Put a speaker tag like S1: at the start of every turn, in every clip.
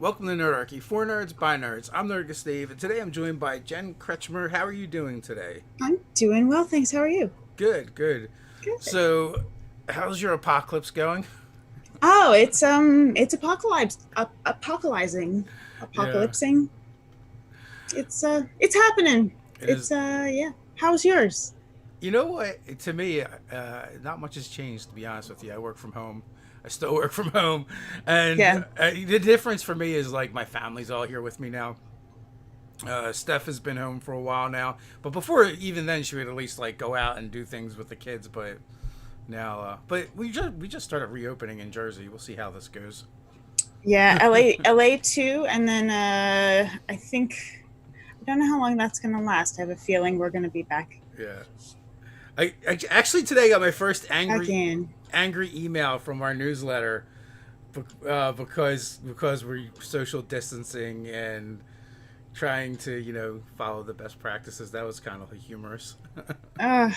S1: Welcome to Nerdarchy, for nerds, by nerds. I'm Nerdist Dave, and today I'm joined by Jen Kretchmer. How are you doing today?
S2: I'm doing well, thanks. How are you?
S1: Good, good.
S2: Good.
S1: So, how's your apocalypse going?
S2: Oh, it's apocalypsing,
S1: Yeah,
S2: apocalypsing. It's happening.
S1: it is.
S2: Yeah. How's yours?
S1: You know what? To me, not much has changed, to be honest with you. I work from home. I still work from home. And
S2: Yeah.
S1: the difference for me is like my family's all here with me now. Steph has been home for a while now. But before, even then, she would at least like go out and do things with the kids. But now, but we just started reopening in Jersey. We'll see how this goes.
S2: Yeah, LA too, and then I don't know how long that's gonna last. I have a feeling we're gonna be back
S1: Yeah. I actually today got my first
S2: again.
S1: angry email from our newsletter because we're social distancing and trying to follow the best practices. That was kind of humorous.
S2: Uh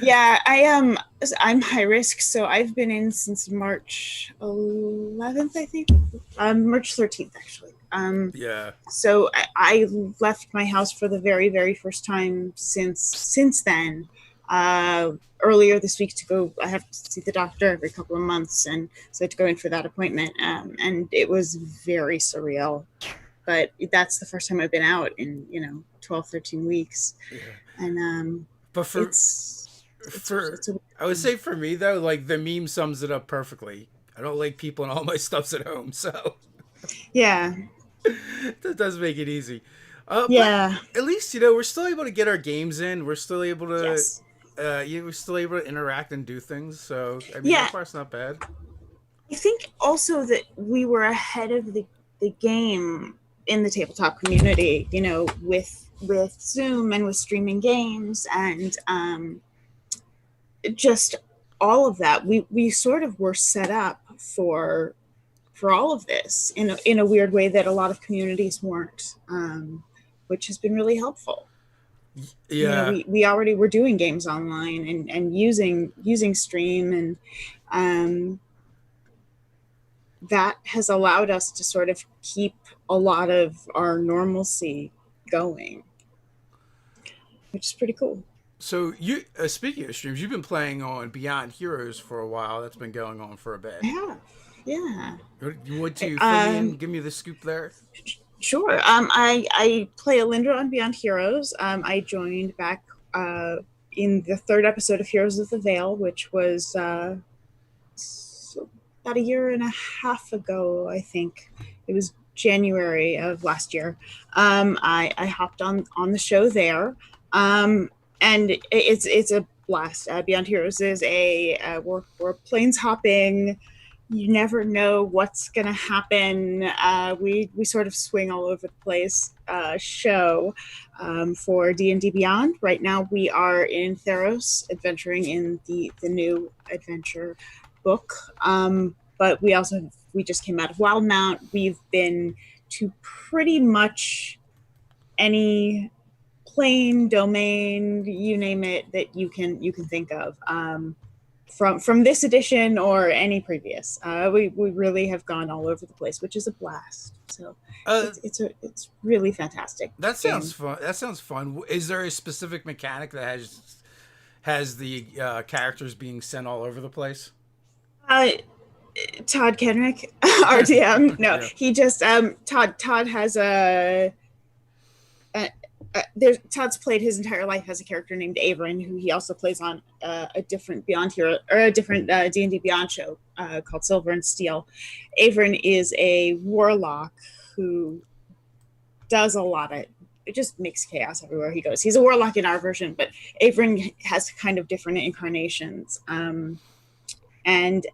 S2: yeah, I'm high risk, so I've been in since March 11th, I think. March 13th actually.
S1: Yeah.
S2: So I left my house for the very first time since then. Uh, Earlier this week to go, I have to see the doctor every couple of months, and so I had to go in for that appointment. And it was very surreal. But that's the first time I've been out in 12, 13 weeks,
S1: Yeah.
S2: and
S1: But for for
S2: it's a weird
S1: I would
S2: thing.
S1: say for me though, like the meme sums it up perfectly. I don't like people and all my stuff's at home, so
S2: Yeah,
S1: that does make it easy. But
S2: yeah,
S1: at least we're still able to get our games in. We're still able to,
S2: yes,
S1: we're still able to interact and do things. So I mean, that
S2: yeah.
S1: part's not bad.
S2: I think also that we were ahead of the game in the tabletop community, with Zoom and with streaming games and just all of that. We sort of were set up for all of this in a weird way that a lot of communities weren't, which has been really helpful.
S1: Yeah.
S2: We already were doing games online and using stream, and um, that has allowed us to sort of keep a lot of our normalcy going, which is pretty cool.
S1: So you, speaking of streams, you've been playing on Beyond Heroes for a while. That's been going on for a bit.
S2: Yeah, yeah.
S1: You want to fill me in?
S2: Um,
S1: Give me the scoop there.
S2: sure. I play Alindra on Beyond Heroes. I joined back uh, in the third episode of Heroes of the Veil, which was about a year and a half ago, I think. It was January of last year. I hopped on the show there, and it's a blast. Beyond Heroes is we're planes hopping. You never know what's gonna happen. We sort of swing all over the place. Show for D&D Beyond. Right now we are in Theros, adventuring in the new adventure book. But we just came out of Wildmount. We've been to pretty much any plane, domain, you name it, that you can think of. From this edition or any previous. We really have gone all over the place, which is a blast. So
S1: Uh,
S2: it's really fantastic
S1: that sounds
S2: game.
S1: fun. That sounds fun. Is there a specific mechanic that has the characters being sent all over the place?
S2: Uh, Todd Kenrick, RDM. No,
S1: Yeah.
S2: he just Todd has there's Todd's played his entire life as a character named Averin, who he also plays on a different Beyond Hero or a different D&D Beyond show called Silver and Steel. Averin is a warlock who does a lot of it, just makes chaos everywhere he goes. He's a warlock in our version, but Averin has kind of different incarnations. And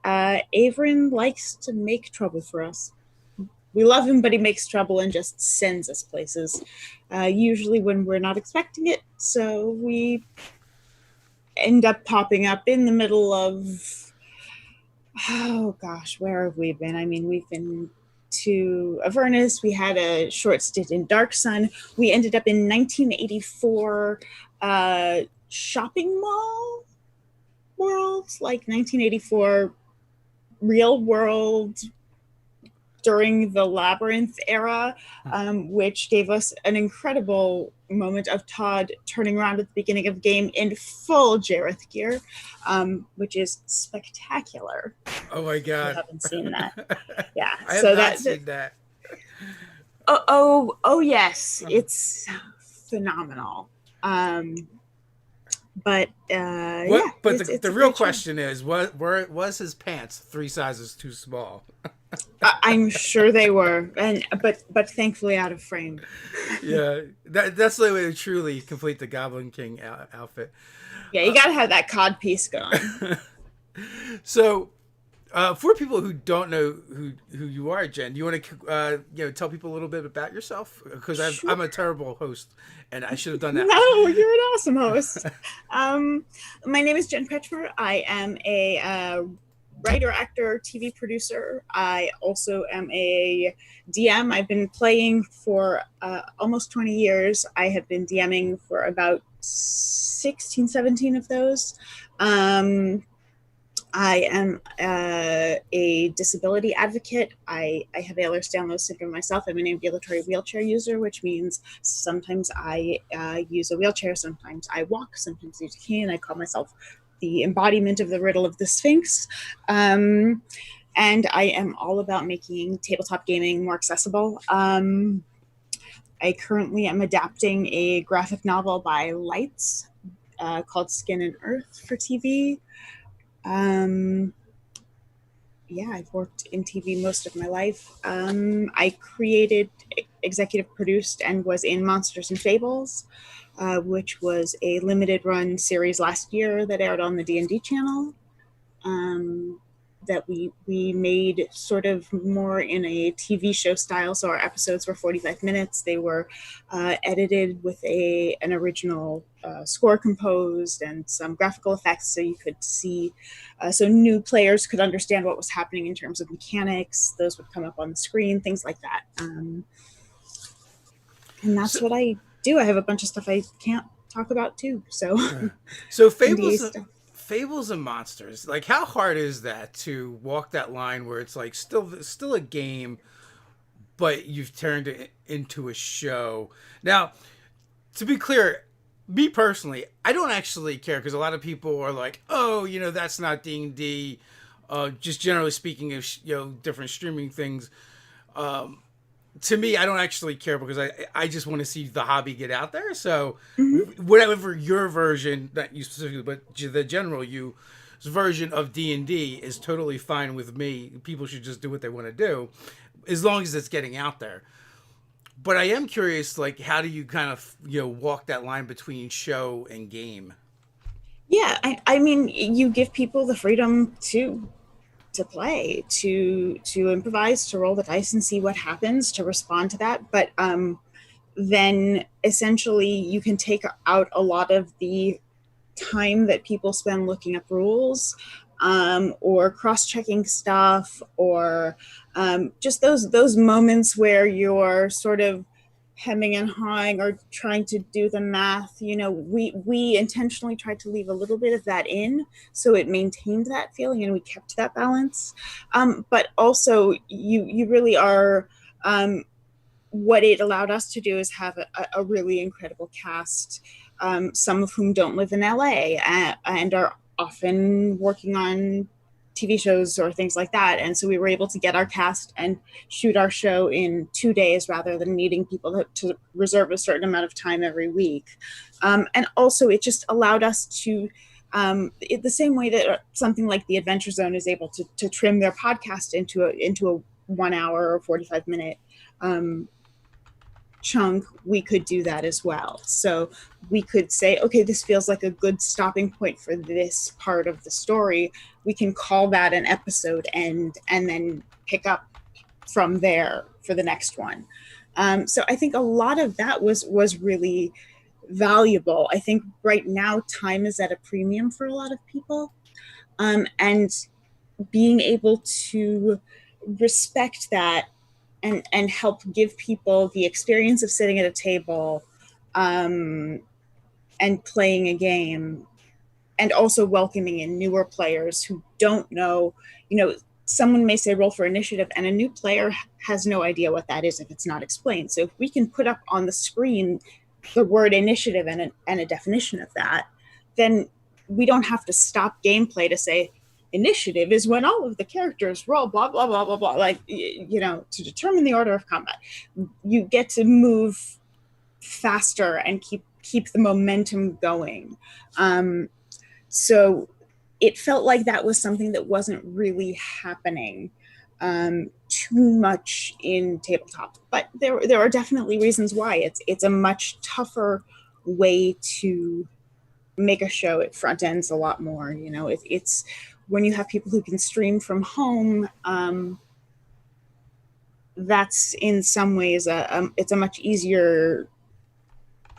S2: Averin likes to make trouble for us. We love him, but he makes trouble and just sends us places, usually when we're not expecting it. So we end up popping up in the middle of, oh gosh, where have we been? I mean, we've been to Avernus. We had a short stint in Dark Sun. We ended up in 1984 shopping mall world, like 1984 real world during the Labyrinth era, which gave us an incredible moment of Todd turning around at the beginning of the game in full Jareth gear, which is spectacular.
S1: Oh my
S2: If you
S1: god.
S2: haven't seen that, yeah.
S1: I have
S2: So
S1: not seen that.
S2: oh yes, it's phenomenal. But yeah,
S1: What? But
S2: it's
S1: the
S2: a
S1: real
S2: great show.
S1: question is, was his pants 3 sizes too small?
S2: I'm sure they were, and but thankfully out of frame.
S1: Yeah, that's the way to truly complete the Goblin King outfit.
S2: Yeah, you gotta have that cod piece going.
S1: So, for people who don't know who you are, Jen, do you want to tell people a little bit about yourself? Because
S2: Sure.
S1: I'm a terrible host, and I should have done that.
S2: No, you're an awesome host. My name is Jen Kretchmer. I am a writer, actor, TV producer. I also am a DM. I've been playing for almost 20 years. I have been DMing for about 16, 17 of those. I am a disability advocate. I have Ehlers-Danlos syndrome myself. I'm an ambulatory wheelchair user, which means sometimes I use a wheelchair, sometimes I walk, sometimes I use a cane. I call myself the embodiment of the riddle of the Sphinx. And I am all about making tabletop gaming more accessible. I currently am adapting a graphic novel by Lights called Skin and Earth for TV. Yeah, I've worked in TV most of my life. I created, executive produced, and was in Monsters and Fables, which was a limited run series last year that aired on the D&D channel. That we made sort of more in a TV show style. So our episodes were 45 minutes. They were edited with an original score composed and some graphical effects, so you could see, so new players could understand what was happening in terms of mechanics. Those would come up on the screen, things like that. And that's
S1: So,
S2: what I do. I have a bunch of stuff I can't talk about too. So
S1: so
S2: NDA
S1: fables,
S2: stuff.
S1: fables and monsters. Like, how hard is that to walk that line where it's like still a game, but you've turned it into a show? Now, to be clear, me personally, I don't actually care because a lot of people are like, "Oh, that's not D&D." Just generally speaking of different streaming things. To me, I don't actually care because I just want to see the hobby get out there. So,
S2: Mm-hmm.
S1: whatever your version, not you specifically, but the general you version of D&D is totally fine with me. People should just do what they want to do, as long as it's getting out there. But I am curious, like, how do you kind of walk that line between show and game?
S2: Yeah, I mean, you give people the freedom to play, to improvise, to roll the dice and see what happens, to respond to that. But then essentially you can take out a lot of the time that people spend looking up rules, or cross-checking stuff, or just those moments where you're sort of hemming and hawing or trying to do the math. We intentionally tried to leave a little bit of that in, so it maintained that feeling and we kept that balance. But also, you really are. What it allowed us to do is have a really incredible cast, some of whom don't live in LA, and are often working on TV shows or things like that. And so we were able to get our cast and shoot our show in 2 days rather than needing people to reserve a certain amount of time every week. And also, it just allowed us to, the same way that something like the Adventure Zone is able to trim their podcast into a 1 hour or 45-minute chunk, we could do that as well. So we could say, okay, this feels like a good stopping point for this part of the story. We can call that an episode and then pick up from there for the next one. So I think a lot of that was really valuable. I think right now time is at a premium for a lot of people, and being able to respect that and help give people the experience of sitting at a table, and playing a game, and also welcoming in newer players who don't know, someone may say roll for initiative, and a new player has no idea what that is if it's not explained. So if we can put up on the screen the word initiative and a definition of that, then we don't have to stop gameplay to say initiative is when all of the characters roll blah blah blah blah blah, like, to determine the order of combat. You get to move faster and keep the momentum going. So it felt like that was something that wasn't really happening too much in tabletop, but there are definitely reasons why. It's a much tougher way to make a show. It front ends a lot more. It's when you have people who can stream from home. That's in some ways it's a much easier,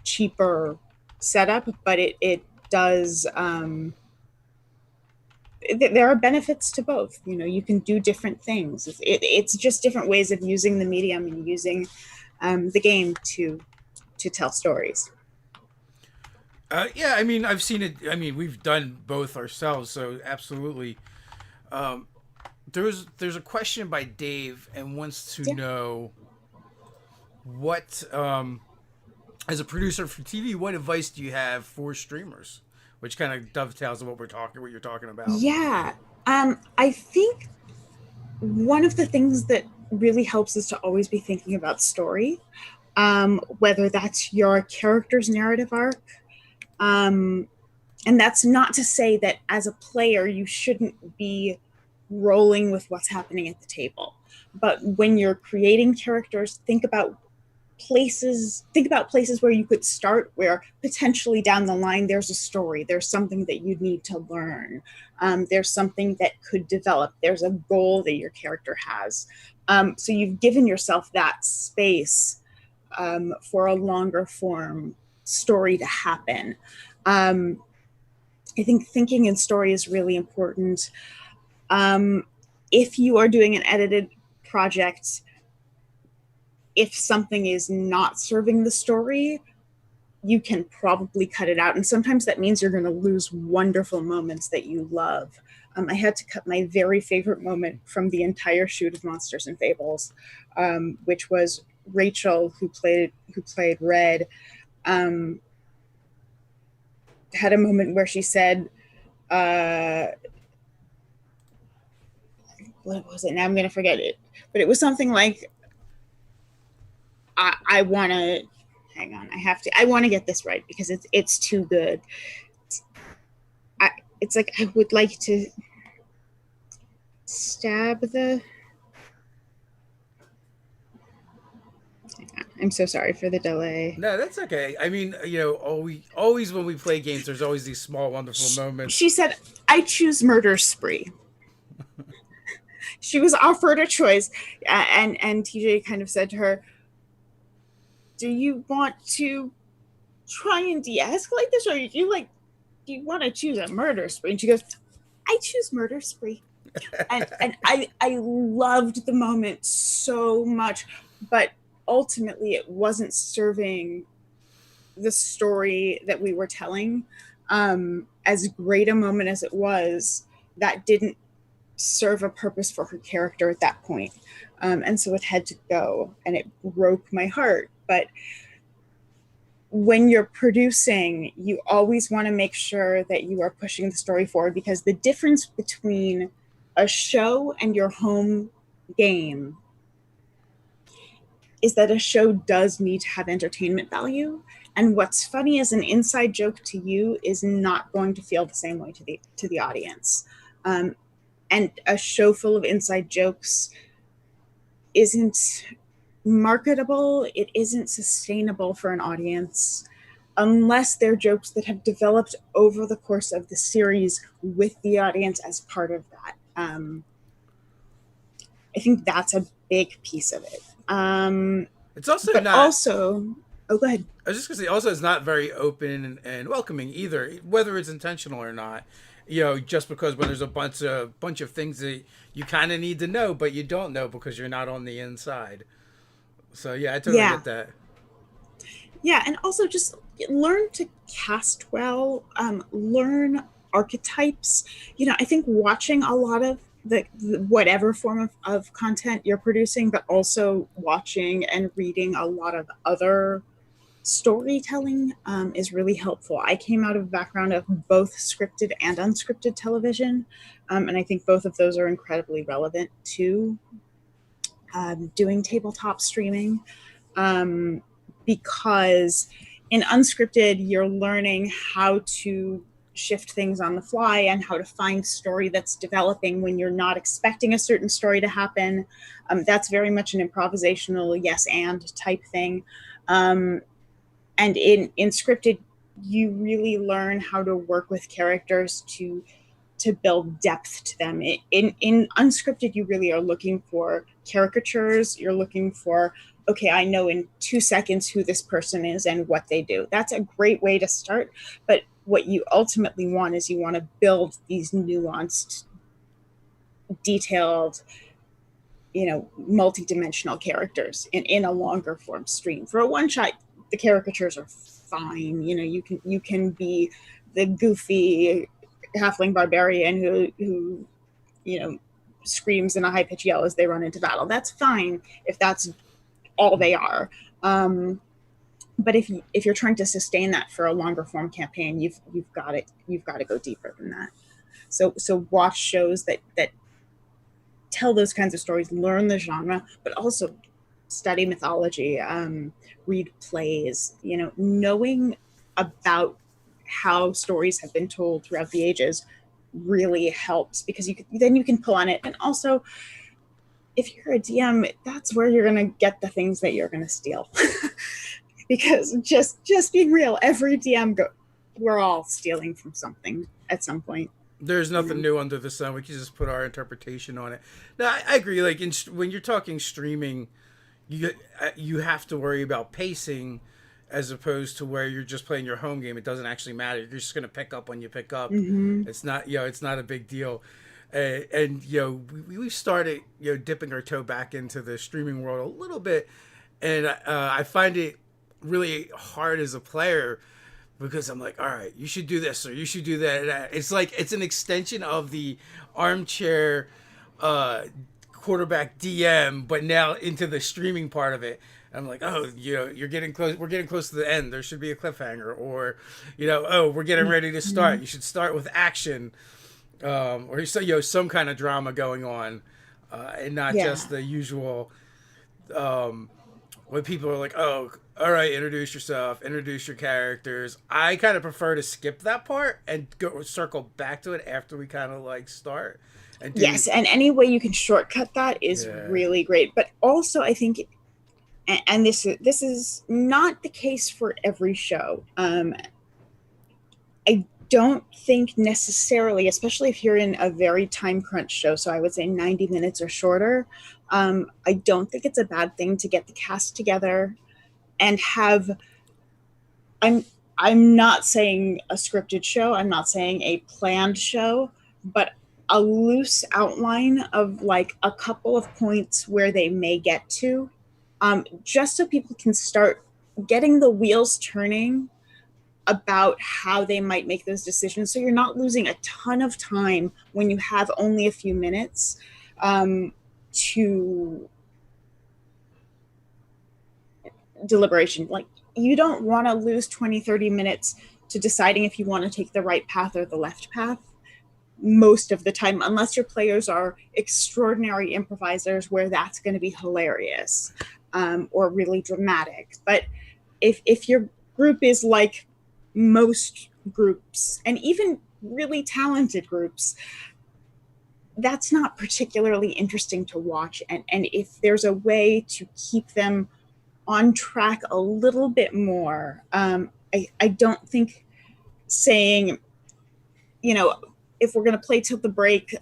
S2: cheaper setup, but it does. There are benefits to both. You can do different things. It's just different ways of using the medium and using the game to tell stories.
S1: Yeah, I mean, I've seen it. I mean, we've done both ourselves, so absolutely. There's a question by Dave and wants to know what, as a producer for TV, what advice do you have for streamers? Which kind of dovetails on what you're talking about.
S2: Yeah, I think one of the things that really helps is to always be thinking about story, whether that's your character's narrative arc. And that's not to say that as a player you shouldn't be rolling with what's happening at the table. But when you're creating characters, think about places where you could start, where potentially down the line there's a story, there's something that you need to learn, there's something that could develop, there's a goal that your character has. So you've given yourself that space for a longer form story to happen. I think thinking in story is really important. If you are doing an edited project, if something is not serving the story, you can probably cut it out. And sometimes that means you're going to lose wonderful moments that you love. I had to cut my very favorite moment from the entire shoot of Monsters and Fables, which was Rachel, who played Red, had a moment where she said, what was it? Now I'm going to forget it. But it was something like, I want to, hang on, I want to get this right because it's too good. It's like, I would like to stab the, I'm so sorry for the delay.
S1: No, that's okay. I mean, always when we play games, there's always these small, wonderful moments.
S2: She said, I choose murder spree. She was offered a choice, and TJ kind of said to her, do you want to try and de-escalate this, or do you want to choose a murder spree? And she goes, I choose murder spree. and I loved the moment so much, but ultimately it wasn't serving the story that we were telling. As great a moment as it was, that didn't serve a purpose for her character at that point. And so it had to go, and it broke my heart. But when you're producing, you always want to make sure that you are pushing the story forward, because the difference between a show and your home game is that a show does need to have entertainment value. And what's funny as an inside joke to you is not going to feel the same way to the audience. And a show full of inside jokes isn't marketable. It isn't sustainable for an audience unless they're jokes that have developed over the course of the series with the audience as part of that. I think that's a big piece of it.
S1: It's also
S2: but
S1: not.
S2: Also, oh, go ahead.
S1: I was just gonna say, also, it's not very open and welcoming either, whether it's intentional or not. Just because when there's a bunch of things that you kind of need to know, but you don't know because you're not on the inside. So yeah, I totally get that.
S2: Yeah, and also just learn to cast well. Learn archetypes. I think watching a lot of the whatever form of content you're producing, but also watching and reading a lot of other storytelling is really helpful. I came out of a background of both scripted and unscripted television, and I think both of those are incredibly relevant to doing tabletop streaming, because in unscripted, you're learning how to shift things on the fly and how to find story that's developing when you're not expecting a certain story to happen. That's very much an improvisational yes and type thing. And in scripted, you really learn how to work with characters to build depth to them. In unscripted, you really are looking for caricatures. You're looking for, okay, I know in 2 seconds who this person is and what they do. That's a great way to start. But what you ultimately want is you want to build these nuanced, detailed, multi-dimensional characters in a longer form stream. For a one shot, the caricatures are fine. You can be the goofy halfling barbarian who screams in a high pitched yell as they run into battle. That's fine if that's all they are. But if you're trying to sustain that for a longer form campaign, you've got to go deeper than that. So watch shows that tell those kinds of stories, learn the genre, but also study mythology, read plays. Knowing about how stories have been told throughout the ages really helps, because then you can pull on it. And also, if you're a DM, that's where you're going to get the things that you're going to steal. Because just being real, every DM we're all stealing from something at some point.
S1: There's nothing new under the sun. We can just put our interpretation on it. No, I agree. Like when you're talking streaming, you have to worry about pacing, as opposed to where you're just playing your home game. It doesn't actually matter. You're just going to pick up when you pick up.
S2: Mm-hmm.
S1: It's not it's not a big deal. And we started dipping our toe back into the streaming world a little bit, and I find it really hard as a player, because I'm like, all right, you should do this or you should do that. It's like it's an extension of the armchair quarterback DM, but now into the streaming part of it. I'm like, oh, you're getting close. We're getting close to the end. There should be a cliffhanger, or, oh, we're getting ready to start. You should start with action, or some kind of drama going on, and not just the usual. When people are like, oh, all right, introduce yourself, introduce your characters. I kind of prefer to skip that part and circle back to it after we kind of like start.
S2: Yes, and any way you can shortcut that is really great. But also, I think, and this is not the case for every show. I don't think necessarily, especially if you're in a very time crunch show, so I would say 90 minutes or shorter, I don't think it's a bad thing to get the cast together and have, I'm not saying a scripted show, I'm not saying a planned show, but a loose outline of like a couple of points where they may get to, just so people can start getting the wheels turning about how they might make those decisions. So you're not losing a ton of time when you have only a few minutes to deliberation. Like, you don't want to lose 20-30 minutes to deciding if you want to take the right path or the left path most of the time, unless your players are extraordinary improvisers, where that's going to be hilarious or really dramatic. But if your group is like most groups, and even really talented groups, that's not particularly interesting to watch. And if there's a way to keep them on track a little bit more, I don't think saying, if we're going to play till the break,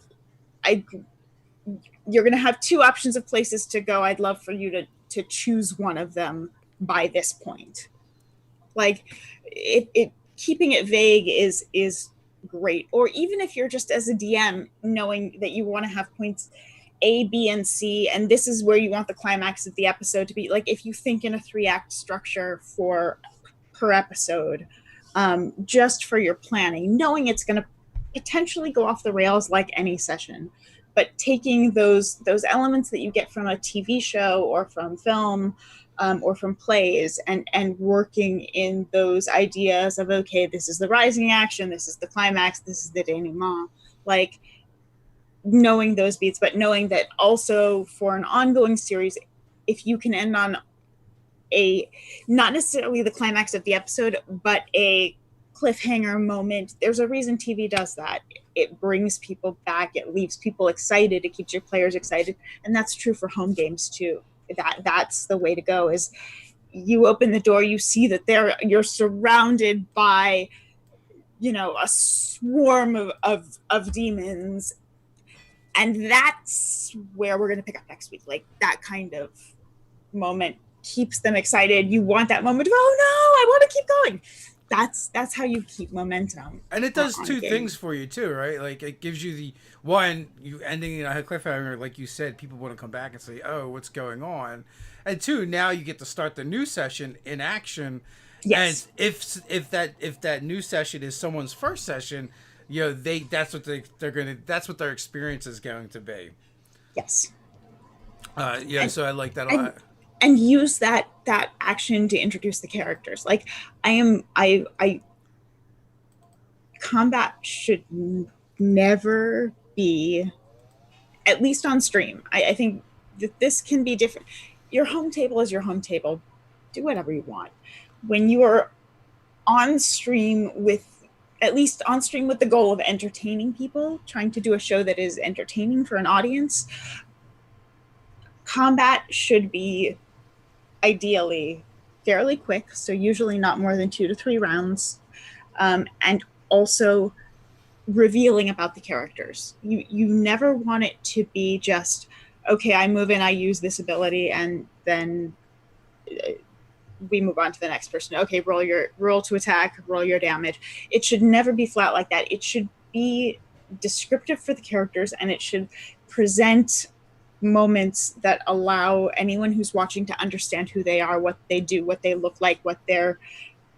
S2: you're going to have 2 options of places to go. I'd love for you to choose one of them by this point. Like, it keeping it vague is great. Or even if you're just as a DM knowing that you want to have points A, B, and C, and this is where you want the climax of the episode to be. Like, if you think in a 3-act structure per episode, just for your planning, knowing it's going to potentially go off the rails like any session, but taking those elements that you get from a TV show or from film, or from plays, and working in those ideas of, okay, this is the rising action, this is the climax, this is the denouement, like knowing those beats, but knowing that also for an ongoing series, if you can end on a, not necessarily the climax of the episode, but a cliffhanger moment, there's a reason TV does that. It brings people back, it leaves people excited, it keeps your players excited, and that's true for home games too. That's the way to go. Is you open the door, you see that you're surrounded by, a swarm of demons, and that's where we're going to pick up next week. Like, that kind of moment keeps them excited. You want that moment of, oh no, I want to keep going. That's how you keep momentum.
S1: And it does two things for you too, right? Like, it gives you the one, you ending in a cliffhanger, like you said, people want to come back and say, "Oh, what's going on?" And two, now you get to start the new session in action.
S2: Yes.
S1: And if that new session is someone's first session, that's what that's what their experience is going to be.
S2: Yes.
S1: So I like that a lot.
S2: And use that action to introduce the characters. Like, I combat should never be, at least on stream. I think that this can be different. Your home table is your home table. Do whatever you want. When you are on stream at least on stream with the goal of entertaining people, trying to do a show that is entertaining for an audience, combat should be ideally fairly quick, so usually not more than 2 to 3 rounds, and also revealing about the characters. You never want it to be just, okay, I move in, I use this ability, and then we move on to the next person. Okay, roll to attack, roll your damage. It should never be flat like that. It should be descriptive for the characters, and it should present moments that allow anyone who's watching to understand who they are, what they do, what they look like, what their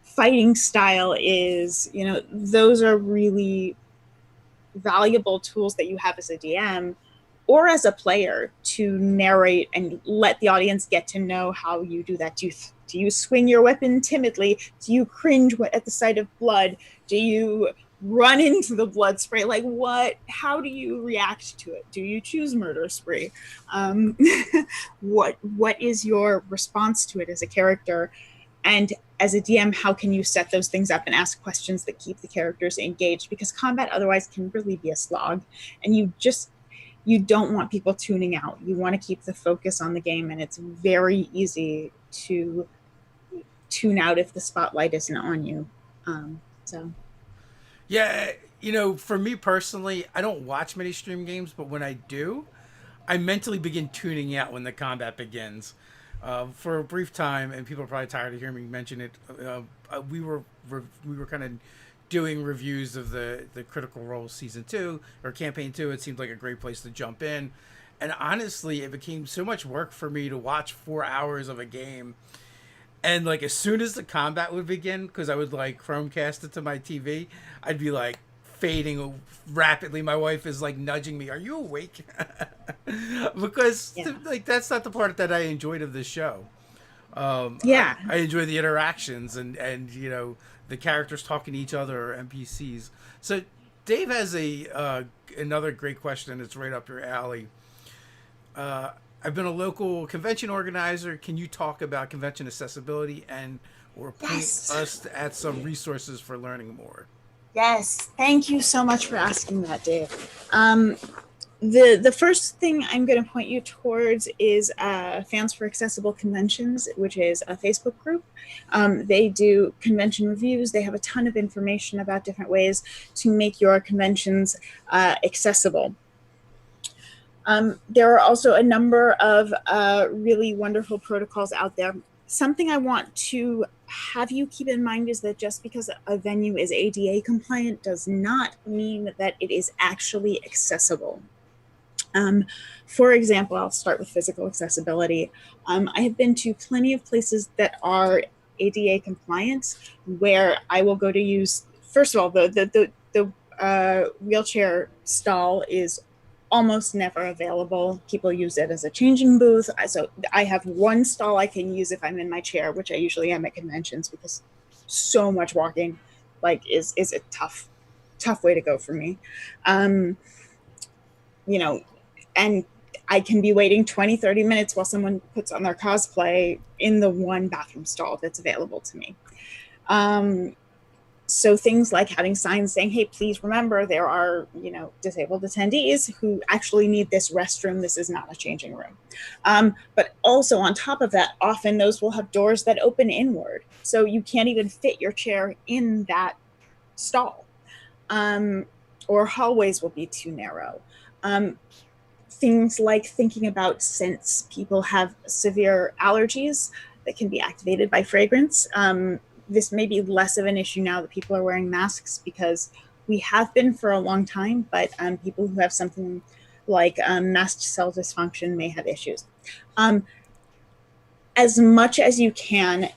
S2: fighting style is. Those are really valuable tools that you have as a DM or as a player to narrate and let the audience get to know how you do that. Do you swing your weapon timidly? Do you cringe at the sight of blood? Do you run into the blood spray? Like, how do you react to it? Do you choose murder spree? What is your response to it as a character? And as a DM, how can you set those things up and ask questions that keep the characters engaged? Because combat otherwise can really be a slog, and you don't want people tuning out. You want to keep the focus on the game, and it's very easy to tune out if the spotlight isn't on you.
S1: Yeah, for me personally, I don't watch many stream games, but when I do, I mentally begin tuning out when the combat begins. For a brief time, and people are probably tired of hearing me mention it, we were kind of doing reviews of the Critical Role Season 2, or Campaign 2. It seemed like a great place to jump in. And honestly, it became so much work for me to watch 4 hours of a game. And like, as soon as the combat would begin, because I would like Chromecast it to my TV, I'd be like fading rapidly. My wife is like nudging me, "Are you awake?" Because like, that's not the part that I enjoyed of this show. I enjoy the interactions and the characters talking to each other, or NPCs. So Dave has another great question. It's right up your alley. I've been a local convention organizer. Can you talk about convention accessibility or point us at some resources for learning more?
S2: Yes, thank you so much for asking that, Dave. The first thing I'm going to point you towards is Fans for Accessible Conventions, which is a Facebook group. They do convention reviews. They have a ton of information about different ways to make your conventions accessible. There are also a number of really wonderful protocols out there. Something I want to have you keep in mind is that just because a venue is ADA compliant does not mean that it is actually accessible. For example, I'll start with physical accessibility. I have been to plenty of places that are ADA compliant where I will go to use, first of all, the wheelchair stall is almost never available. People use it as a changing booth. So I have one stall I can use if I'm in my chair, which I usually am at conventions, because so much walking like is a tough way to go for me. You know, and I can be waiting 20-30 minutes while someone puts on their cosplay in the one bathroom stall that's available to me. So things like having signs saying, hey, please remember there are, disabled attendees who actually need this restroom. This is not a changing room. But also on top of that, often those will have doors that open inward. So you can't even fit your chair in that stall. Or hallways will be too narrow. Things like thinking about scents. People have severe allergies that can be activated by fragrance. This may be less of an issue now that people are wearing masks, because we have been for a long time, but people who have something like mast cell dysfunction may have issues. As much as you can,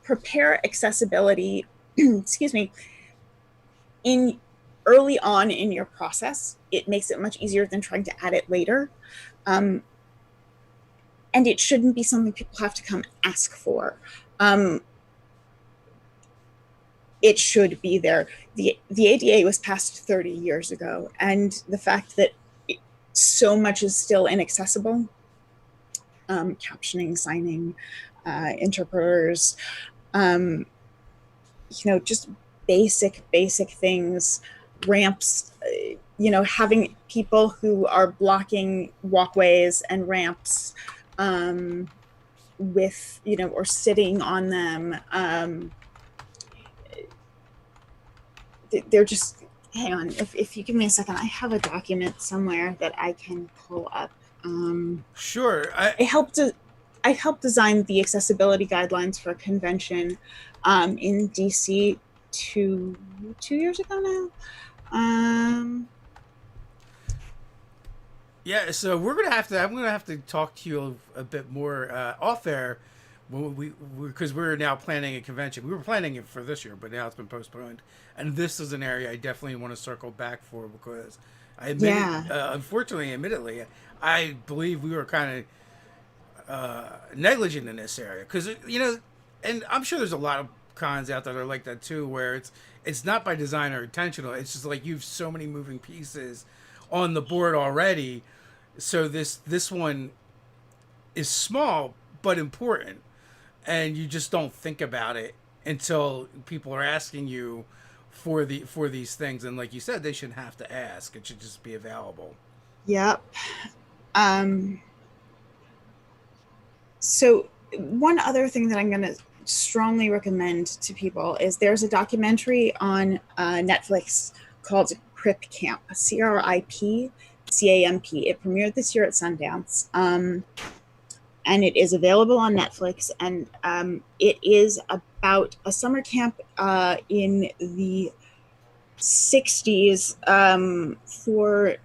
S2: prepare accessibility, excuse me, in early on in your process. It makes it much easier than trying to add it later. And it shouldn't be something people have to come ask for. It should be there. The ADA was passed 30 years ago, and the fact that so much is still inaccessible, captioning, signing, interpreters, just basic things, ramps, having people who are blocking walkways and ramps with, or sitting on them. They're just, hang on, if you give me a second, I have a document somewhere that I can pull up.
S1: Sure.
S2: I helped design the accessibility guidelines for a convention in DC two years ago now.
S1: Yeah, so I'm gonna have to talk to you a bit more off air, because we're now planning a convention. We were planning it for this year, but now it's been postponed. And this is an area I definitely want to circle back for, because admittedly, I believe we were kind of negligent in this area, because and I'm sure there's a lot of cons out there that are like that too, where it's not by design or intentional. It's just like you've so many moving pieces on the board already, so this one is small but important, and you just don't think about it until people are asking you for these things. And like you said, they shouldn't have to ask. It should just be available.
S2: Yep. So one other thing that I'm going to strongly recommend to people is there's a documentary on Netflix called Crip Camp, CRIP CAMP. It premiered this year at Sundance, and it is available on Netflix. And it is about a summer camp in the 60s for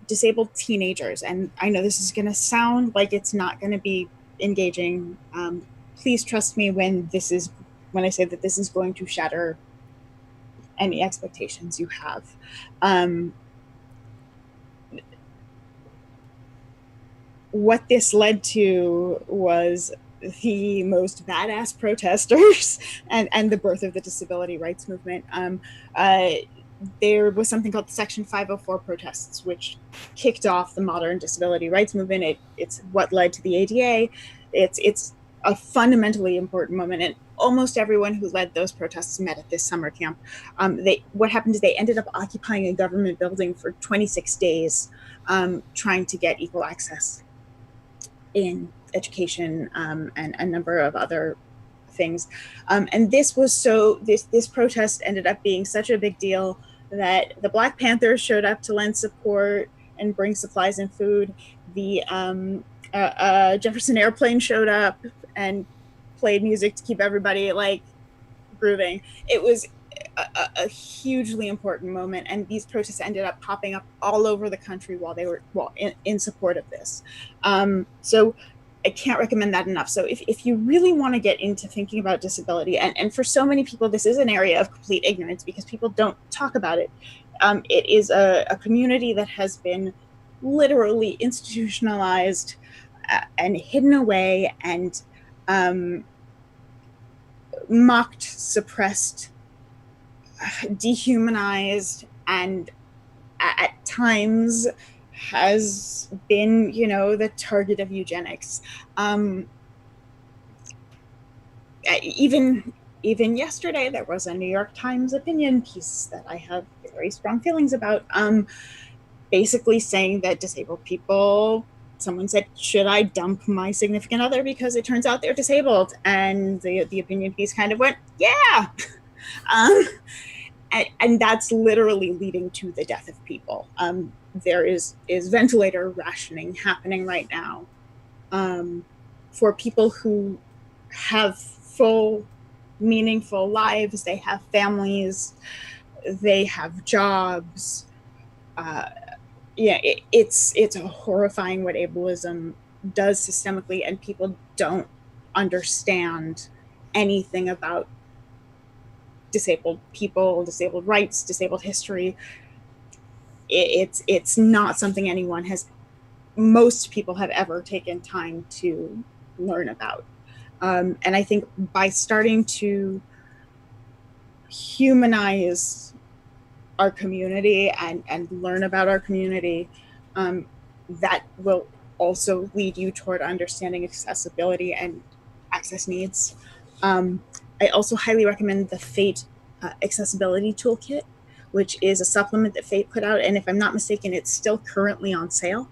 S2: disabled teenagers. And I know this is going to sound like it's not going to be engaging. Please trust me when I say that this is going to shatter any expectations you have. What this led to was the most badass protesters and the birth of the disability rights movement. There was something called the Section 504 protests, which kicked off the modern disability rights movement. It's what led to the ADA. It's a fundamentally important moment, and almost everyone who led those protests met at this summer camp. What happened is they ended up occupying a government building for 26 days, trying to get equal access in education and a number of other things. And this protest ended up being such a big deal that the Black Panthers showed up to lend support and bring supplies and food. The Jefferson Airplane showed up and played music to keep everybody like grooving. It was a hugely important moment, and these protests ended up popping up all over the country while they were in support of this. So I can't recommend that enough. So if you really want to get into thinking about disability, and for so many people this is an area of complete ignorance because people don't talk about it, it is a community that has been literally institutionalized and hidden away and mocked, suppressed, dehumanized, and at times has been, the target of eugenics. Even yesterday, there was a New York Times opinion piece that I have very strong feelings about, basically saying that disabled people, someone said, should I dump my significant other because it turns out they're disabled? And the opinion piece kind of went, yeah. And that's literally leading to the death of people. There is ventilator rationing happening right now for people who have full, meaningful lives. They have families, they have jobs. It's a horrifying what ableism does systemically, and people don't understand anything about disabled people, disabled rights, disabled history. It's not something most people have ever taken time to learn about. And I think by starting to humanize our community and learn about our community, that will also lead you toward understanding accessibility and access needs. I also highly recommend the Fate Accessibility Toolkit, which is a supplement that Fate put out. And if I'm not mistaken, it's still currently on sale.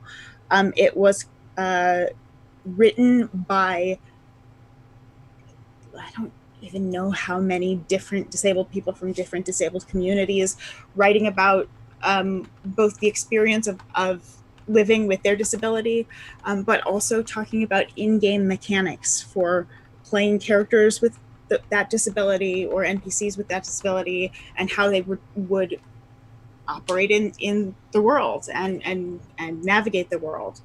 S2: It was written by, I don't even know how many different disabled people from different disabled communities, writing about both the experience of living with their disability, but also talking about in-game mechanics for playing characters with that disability or NPCs with that disability, and how they would operate in the world and navigate the world.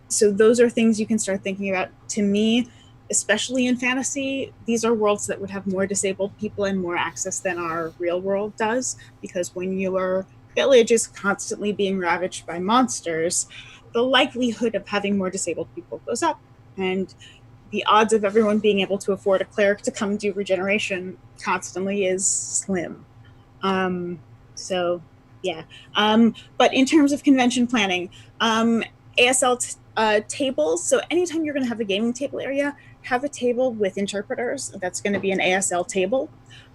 S2: So those are things you can start thinking about. To me, especially in fantasy, these are worlds that would have more disabled people and more access than our real world does, because when your village is constantly being ravaged by monsters, the likelihood of having more disabled people goes up, and the odds of everyone being able to afford a cleric to come do regeneration constantly is slim. So yeah. But in terms of convention planning, ASL tables. So anytime you're going to have a gaming table area, have a table with interpreters. That's going to be an ASL table.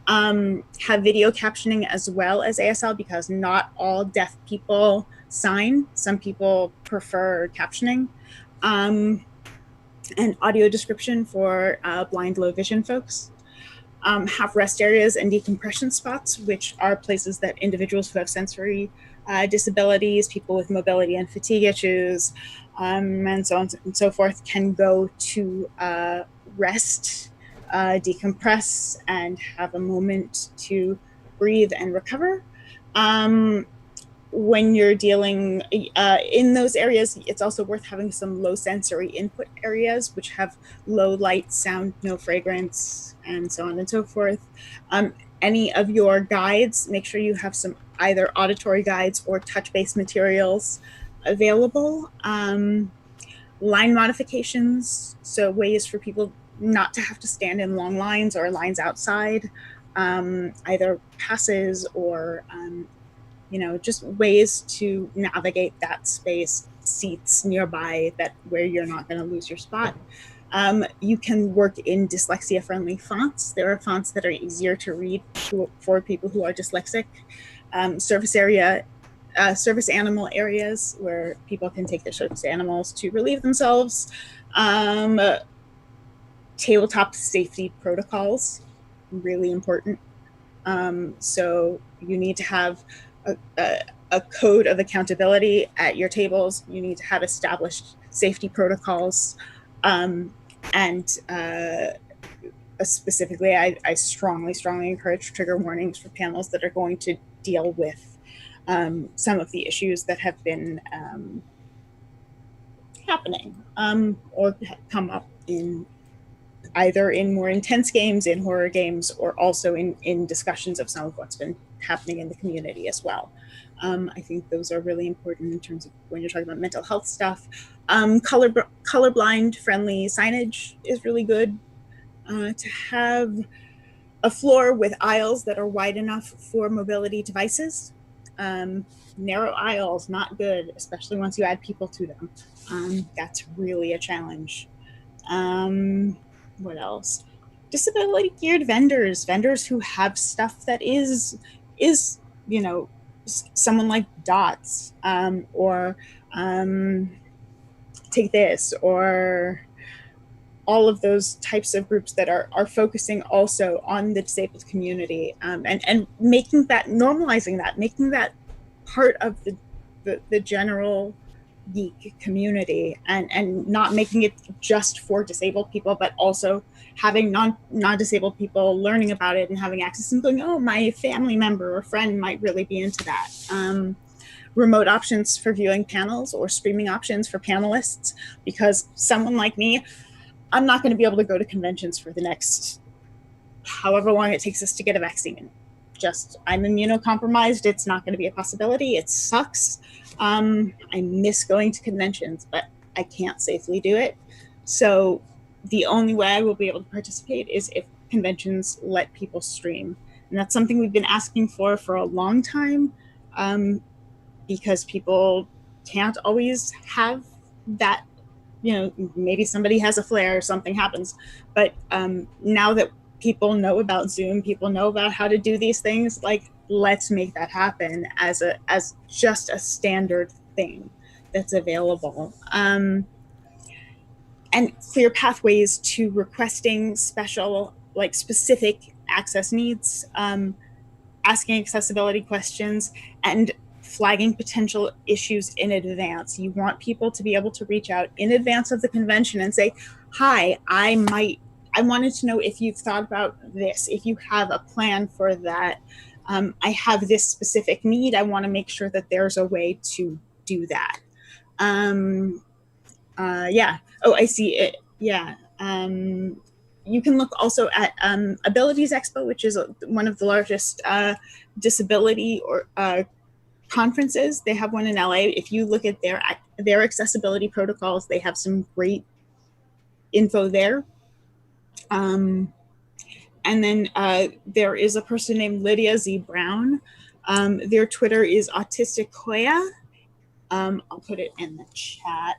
S2: Have video captioning as well as ASL, because not all deaf people sign. Some people prefer captioning. And audio description for blind, low vision folks. Have rest areas and decompression spots, which are places that individuals who have sensory disabilities, people with mobility and fatigue issues, and so on and so forth, can go to rest, decompress, and have a moment to breathe and recover. When you're dealing in those areas, it's also worth having some low sensory input areas, which have low light, sound, no fragrance, and so on and so forth. Any of your guides, make sure you have some either auditory guides or touch-based materials available. Line modifications, so ways for people not to have to stand in long lines or lines outside, either passes or just ways to navigate that space, seats nearby where you're not going to lose your spot. You can work in dyslexia-friendly fonts. There are fonts that are easier to read for people who are dyslexic. Service animal areas where people can take their service animals to relieve themselves. Tabletop safety protocols, really important. So you need to have a code of accountability at your tables. You need to have established safety protocols. And specifically, I strongly encourage trigger warnings for panels that are going to deal with some of the issues that have been happening or come up in either in more intense games, in horror games, or also in discussions of some of what's been happening in the community as well. I think those are really important in terms of when you're talking about mental health stuff. Colorblind friendly signage is really good. To have a floor with aisles that are wide enough for mobility devices. Narrow aisles, not good, especially once you add people to them. That's really a challenge. What else? Disability geared vendors who have stuff that is you know someone like Dots, or Take This, or all of those types of groups that are focusing also on the disabled community, and making that, normalizing that, making that part of the general geek community, and not making it just for disabled people, but also having non-disabled people learning about it and having access and going, oh, my family member or friend might really be into that. Remote options for viewing panels or streaming options for panelists, because someone like me, I'm not going to be able to go to conventions for the next however long it takes us to get a vaccine. I'm immunocompromised. It's not going to be a possibility. It sucks. I miss going to conventions, but I can't safely do it. So the only way I will be able to participate is if conventions let people stream. And that's something we've been asking for a long time, because people can't always have that. Maybe somebody has a flare or something happens. But now that people know about Zoom, people know about how to do these things, like, let's make that happen as just a standard thing that's available. And clear pathways to requesting specific access needs, asking accessibility questions, and flagging potential issues in advance. You want people to be able to reach out in advance of the convention and say, hi, I wanted to know if you've thought about this, if you have a plan for that. I have this specific need. I want to make sure that there's a way to do that. Yeah. Oh, I see it. Yeah. You can look also at Abilities Expo, which is one of the largest disability or conferences. They have one in LA. If you look at their accessibility protocols, they have some great info there. And then there is a person named Lydia Z. Brown. Their Twitter is Autistic Hoya. I'll put it in the chat.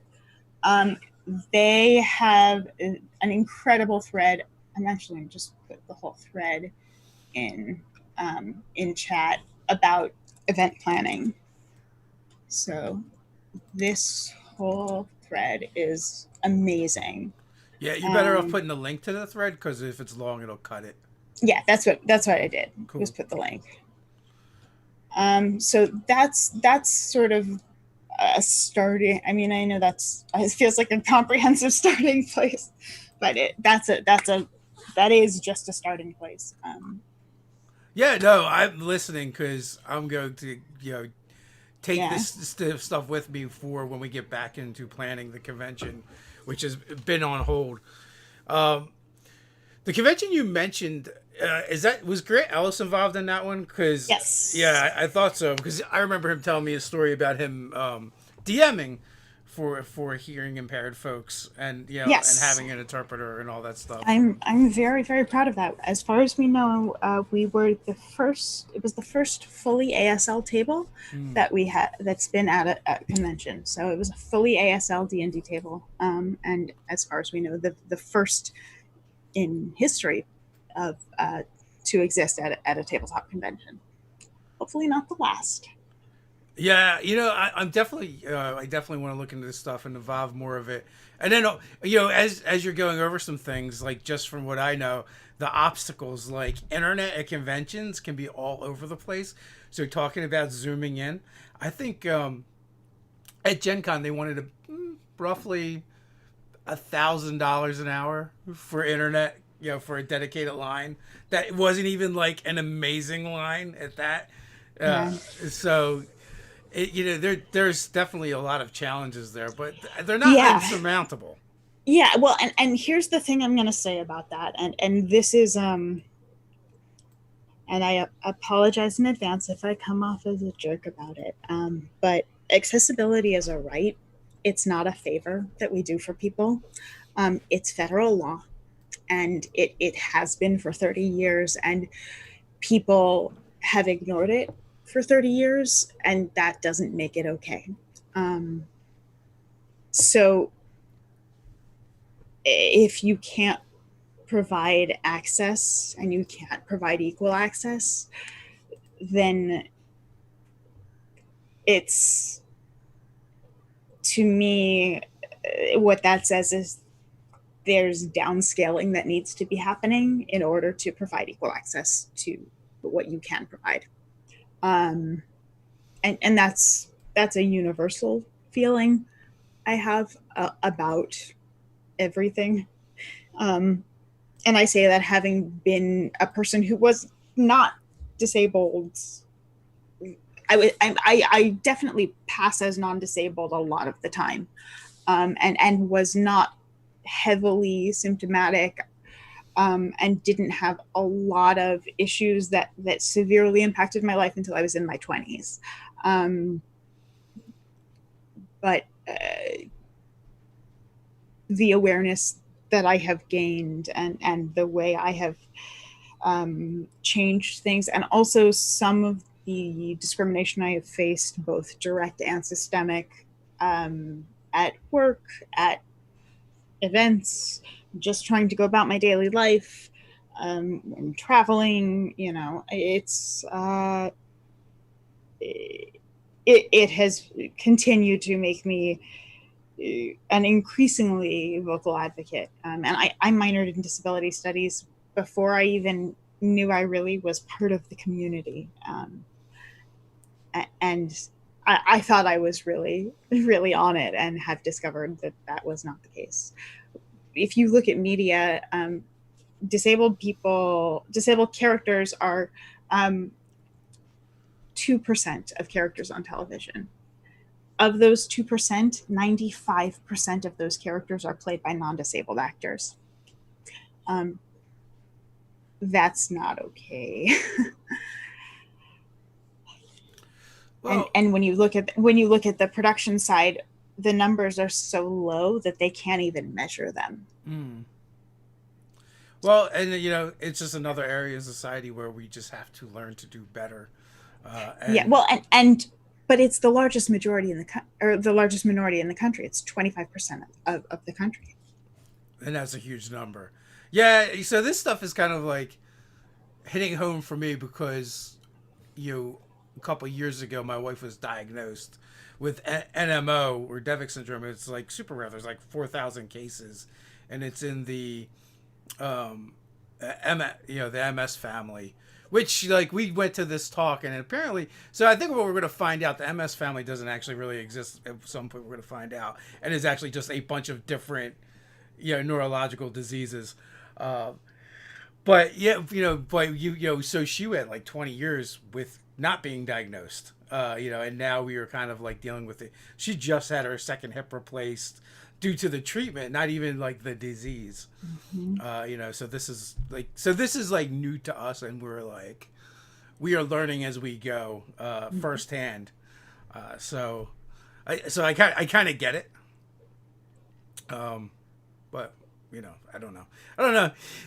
S2: They have an incredible thread. I'm actually going to just put the whole thread in chat about event planning. So this whole thread is amazing.
S1: Yeah, you better off putting the link to the thread, because if it's long, it'll cut it.
S2: Yeah, that's what I did. Cool. Was put the link. So that's sort of a starting. I mean, I know it feels like a comprehensive starting place, but that is just a starting place.
S1: Yeah, no, I'm listening because I'm going to take this stuff with me for when we get back into planning the convention, which has been on hold. The convention you mentioned, was Grant Ellis involved in that one? Cause,
S2: yes.
S1: Yeah, I thought so, because I remember him telling me a story about him DMing for hearing impaired folks, and yes, and having an interpreter and all that stuff.
S2: I'm very, very proud of that. As far as we know, we were the first. It was the first fully ASL table that we had that's been at a convention. So it was a fully ASL D&D table, and as far as we know, the first in history of to exist at a tabletop convention. Hopefully, not the last.
S1: Yeah, I'm definitely, I definitely want to look into this stuff and evolve more of it. And then, as you're going over some things, like, just from what I know, the obstacles, like internet at conventions, can be all over the place. So talking about zooming in, I think at Gen Con they wanted roughly $1,000 an hour for internet, for a dedicated line. That wasn't even like an amazing line at that. So. There's definitely a lot of challenges there, but they're not insurmountable.
S2: Yeah, well, and here's the thing I'm going to say about that, and this is, and and I apologize in advance if I come off as a jerk about it. But accessibility is a right. It's not a favor that we do for people. It's federal law, and it has been for 30 years, and people have ignored it for 30 years, and that doesn't make it okay. So if you can't provide access and you can't provide equal access, then it's, to me, what that says is there's downscaling that needs to be happening in order to provide equal access to what you can provide. And that's a universal feeling I have about everything. And I say that having been a person who was not disabled. I definitely pass as non-disabled a lot of the time, and was not heavily symptomatic, and didn't have a lot of issues that severely impacted my life until I was in my 20s. But the awareness that I have gained, and the way I have changed things, and also some of the discrimination I have faced, both direct and systemic, at work, at events, just trying to go about my daily life, and traveling, it has continued to make me an increasingly vocal advocate. And I minored in disability studies before I even knew I really was part of the community. And I thought I was really, really on it, and have discovered that that was not the case. If you look at media, disabled characters are 2% of characters on television. Of those 2%, 95% of those characters are played by non-disabled actors. That's not okay. Well, and when you look at the production side, the numbers are so low that they can't even measure them.
S1: Well, and it's just another area of society where we just have to learn to do better.
S2: Yeah, well, but it's the largest majority the largest minority in the country. It's 25% of the country,
S1: and that's a huge number. Yeah, so this stuff is kind of like hitting home for me because a couple of years ago my wife was diagnosed with NMO, or Devic syndrome. It's like super rare. There's like 4,000 cases, and it's in the the MS family. Which, like, we went to this talk, and apparently, so I think what we're going to find out, the MS family doesn't actually really exist. At some point, we're going to find out, and it's actually just a bunch of different, neurological diseases. But yeah, so she went like 20 years with not being diagnosed, and now we are kind of like dealing with it. She just had her second hip replaced due to the treatment, not even like the disease. Mm-hmm. So this is like new to us, and we are learning as we go, firsthand. So I kind of get it. But I don't know.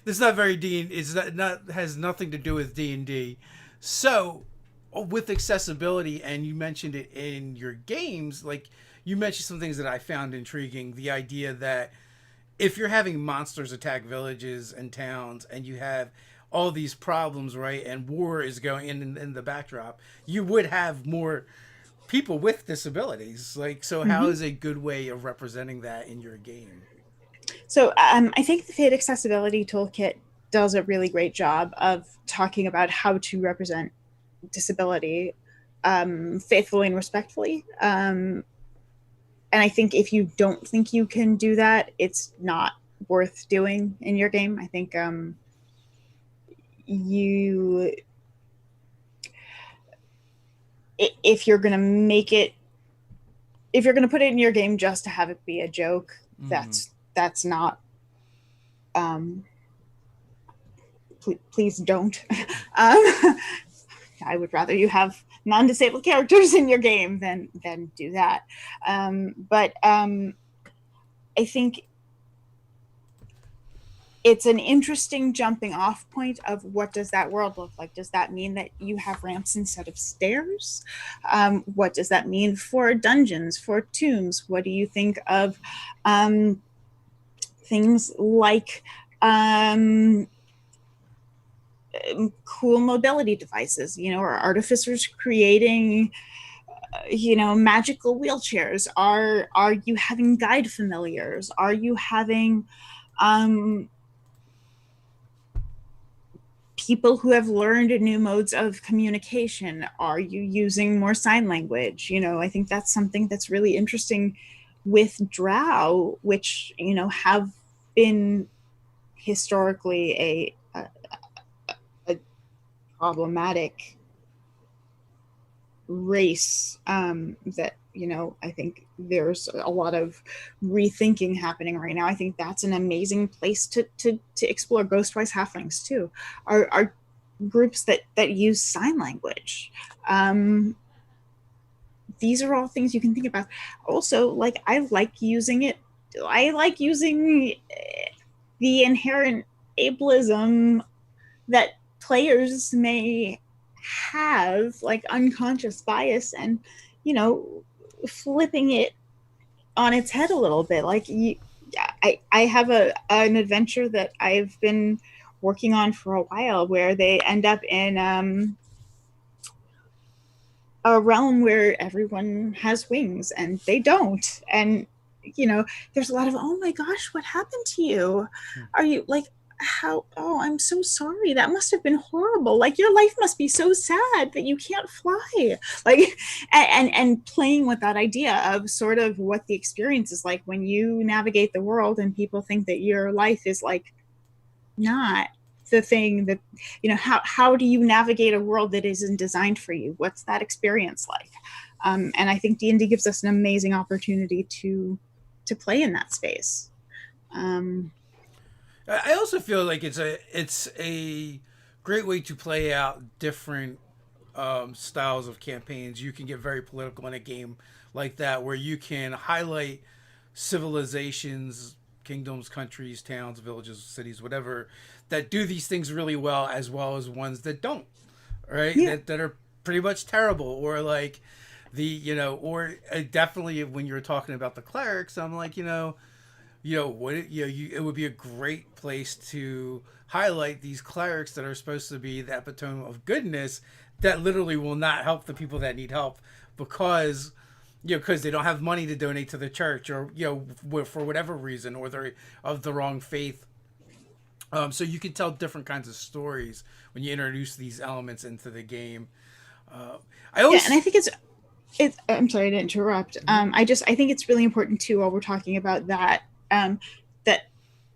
S1: This is not very it's not has nothing to do with D&D. So with accessibility, and you mentioned it in your games, like you mentioned some things that I found intriguing. The idea that if you're having monsters attack villages and towns, and you have all these problems, right, and war is going in the backdrop, you would have more people with disabilities. Like, so how is a good way of representing that in your game?
S2: So I think the Fate Accessibility Toolkit does a really great job of talking about how to represent disability faithfully and respectfully. And I think if you don't think you can do that, it's not worth doing in your game. I think if you're going to make it, if you're going to put it in your game just to have it be a joke, that's not please don't. I would rather you have non-disabled characters in your game than do that. But I think it's an interesting jumping off point of what does that world look like? Does that mean that you have ramps instead of stairs? What does that mean for dungeons, for tombs? What do you think of things like cool mobility devices, or artificers creating magical wheelchairs? Are you having guide familiars? Are you having people who have learned new modes of communication? Are you using more sign language? I think that's something that's really interesting with drow, which have been historically a problematic race, that I think there's a lot of rethinking happening right now. I think that's an amazing place to explore ghostwise halflings too, are groups that use sign language. These are all things you can think about. Also, like, I like using the inherent ableism that players may have, like unconscious bias, and flipping it on its head a little bit. Like, I have an adventure that I've been working on for a while where they end up in a realm where everyone has wings and they don't, and there's a lot of, oh my gosh, what happened to you? Are you like, how, oh, I'm so sorry, that must have been horrible, like your life must be so sad that you can't fly, like, and playing with that idea of sort of what the experience is like when you navigate the world and people think that your life is like not the thing that how do you navigate a world that isn't designed for you? What's that experience like? And I think D&D gives us an amazing opportunity to play in that space.
S1: I also feel like it's a great way to play out different styles of campaigns. You can get very political in a game like that, where you can highlight civilizations, kingdoms, countries, towns, villages, cities, whatever, that do these things really well as ones that don't, right?
S2: Yeah.
S1: That are pretty much terrible, or like or definitely when you're talking about the clerics, I'm like, it would be a great place to highlight these clerics that are supposed to be the epitome of goodness, that literally will not help the people that need help because because they don't have money to donate to the church, or for whatever reason, or they're of the wrong faith. So you can tell different kinds of stories when you introduce these elements into the game. I always,
S2: yeah, and I think it's I'm sorry to interrupt. I think it's really important too, while we're talking about that, that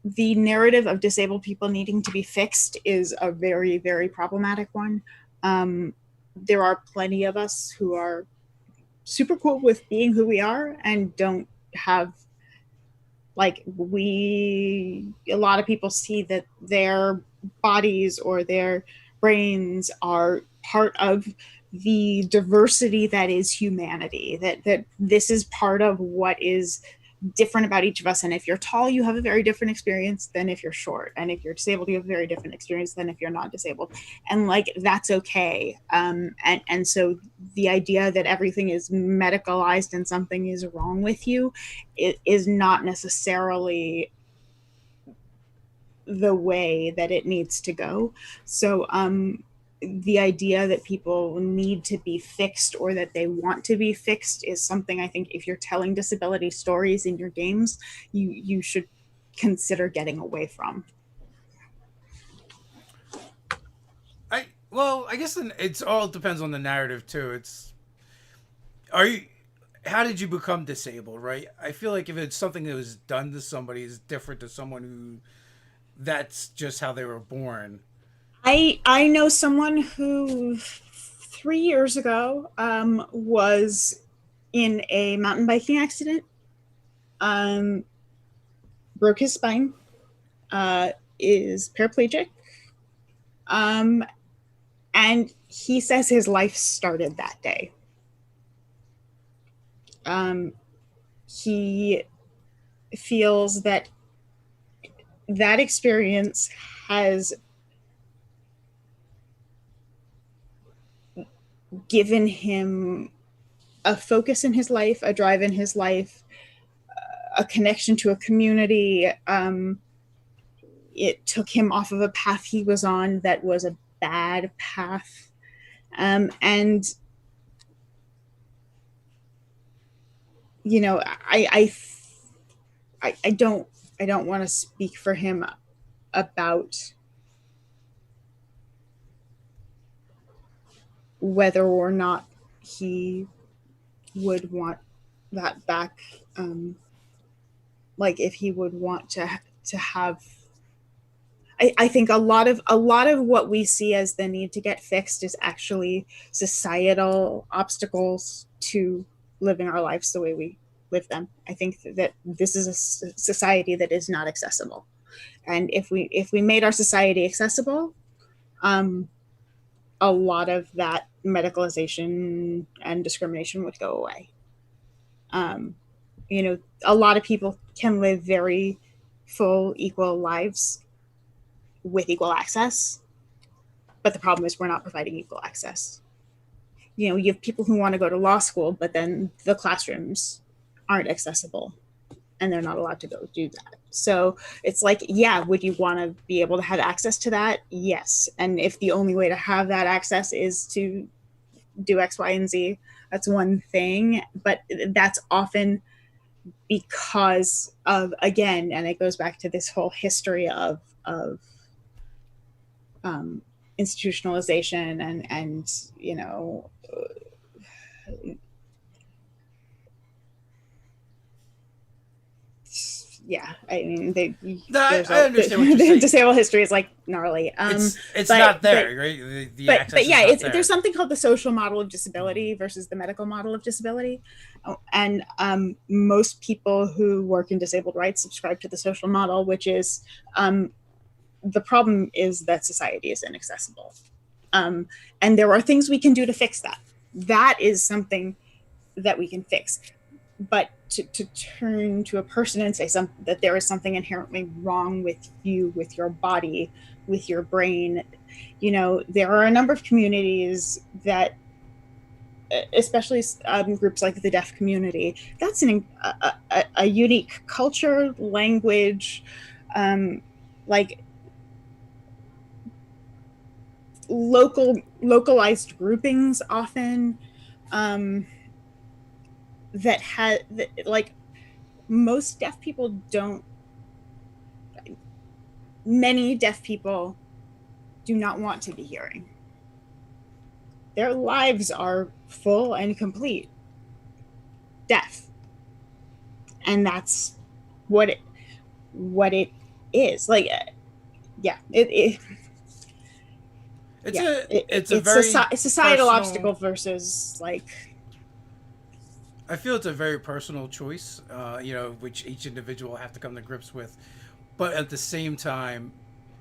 S2: the narrative of disabled people needing to be fixed is a very, very problematic one. There are plenty of us who are super cool with being who we are and don't have, like, a lot of people see that their bodies or their brains are part of the diversity that is humanity, that this is part of what is different about each of us. And if you're tall, you have a very different experience than if you're short, and if you're disabled, you have a very different experience than if you're not disabled, and like, that's okay. And so the idea that everything is medicalized and something is wrong with you, it is not necessarily the way that it needs to go. So the idea that people need to be fixed or that they want to be fixed is something I think, if you're telling disability stories in your games, you should consider getting away from.
S1: I guess it's all depends on the narrative too. How did you become disabled, right? I feel like if it's something that was done to somebody, is different to someone who that's just how they were born.
S2: I know someone who 3 years ago was in a mountain biking accident, broke his spine, is paraplegic, And he says his life started that day. He feels that that experience has given him a focus in his life, a drive in his life, a connection to a community. It took him off of a path he was on that was a bad path. And you know, I don't want to speak for him about whether or not he would want that back. Like if he would want to have. I think a lot of what we see as the need to get fixed is actually societal obstacles to living our lives the way we live them. I think that this is a society that is not accessible, and if we made our society accessible, a lot of that medicalization and discrimination would go away. You know, a lot of people can live very full, equal lives with equal access, but the problem is we're not providing equal access. You know, you have people who want to go to law school, but then the classrooms aren't accessible and they're not allowed to go do that. So it's like, yeah, would you want to be able to have access to that? Yes. And if the only way to have that access is to do X, Y, and Z, that's one thing. But that's often because of, again, and it goes back to this whole history of institutionalization and you know, yeah, I mean,
S1: I understand what you're saying.
S2: Disabled history is like gnarly.
S1: It's not there, right?
S2: But yeah, there's something called the social model of disability versus the medical model of disability, and most people who work in disabled rights subscribe to the social model, which is the problem is that society is inaccessible, and there are things we can do to fix that. That is something that we can fix. But to turn to a person and say that there is something inherently wrong with you, with your body, with your brain, you know, there are a number of communities that, especially groups like the deaf community, that's a unique culture, language, like localized groupings often. That had like most deaf people don't. Many deaf people do not want to be hearing. Their lives are full and complete deaf, and that's what it is. Like, yeah, it's
S1: a very
S2: societal
S1: personal,
S2: obstacle versus like.
S1: I feel it's a very personal choice, you know, which each individual will have to come to grips with. But at the same time,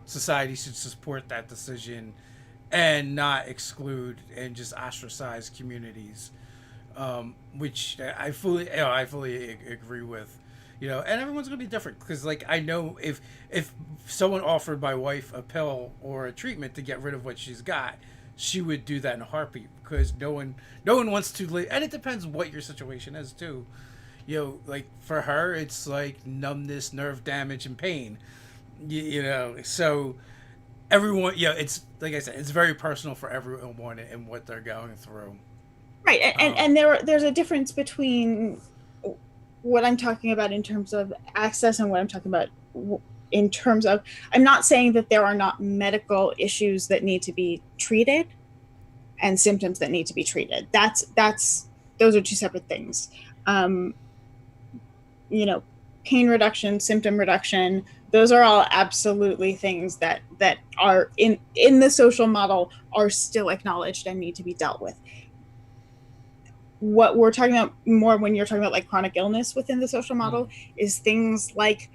S1: society should support that decision and not exclude and just ostracize communities, which I fully agree with. You know, and everyone's gonna be different because, like, I know if someone offered my wife a pill or a treatment to get rid of what she's got, she would do that in a heartbeat because no one wants to live, and it depends what your situation is too. You know, like for her, it's like numbness, nerve damage, and pain. You know, so everyone, yeah, it's like I said, it's very personal for everyone and what they're going through.
S2: Right, and there's a difference between what I'm talking about in terms of access and what I'm talking about in terms of, I'm not saying that there are not medical issues that need to be treated and symptoms that need to be treated. Those are two separate things. You know, pain reduction, symptom reduction, those are all absolutely things that are in the social model are still acknowledged and need to be dealt with. What we're talking about more when you're talking about like chronic illness within the social model is things like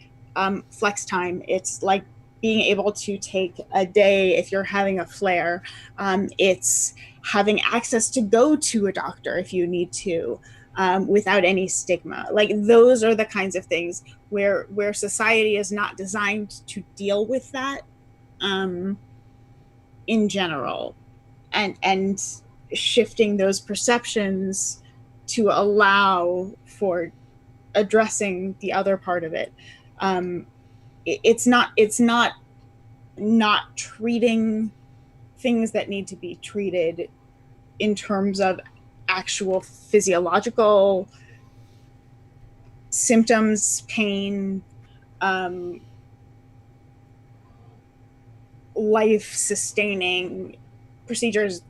S2: flex time. It's like being able to take a day if you're having a flare. It's having access to go to a doctor if you need to, without any stigma. Like those are the kinds of things where society is not designed to deal with that, in general, and shifting those perceptions to allow for addressing the other part of it. It's not not treating things that need to be treated in terms of actual physiological symptoms, pain, life sustaining procedures,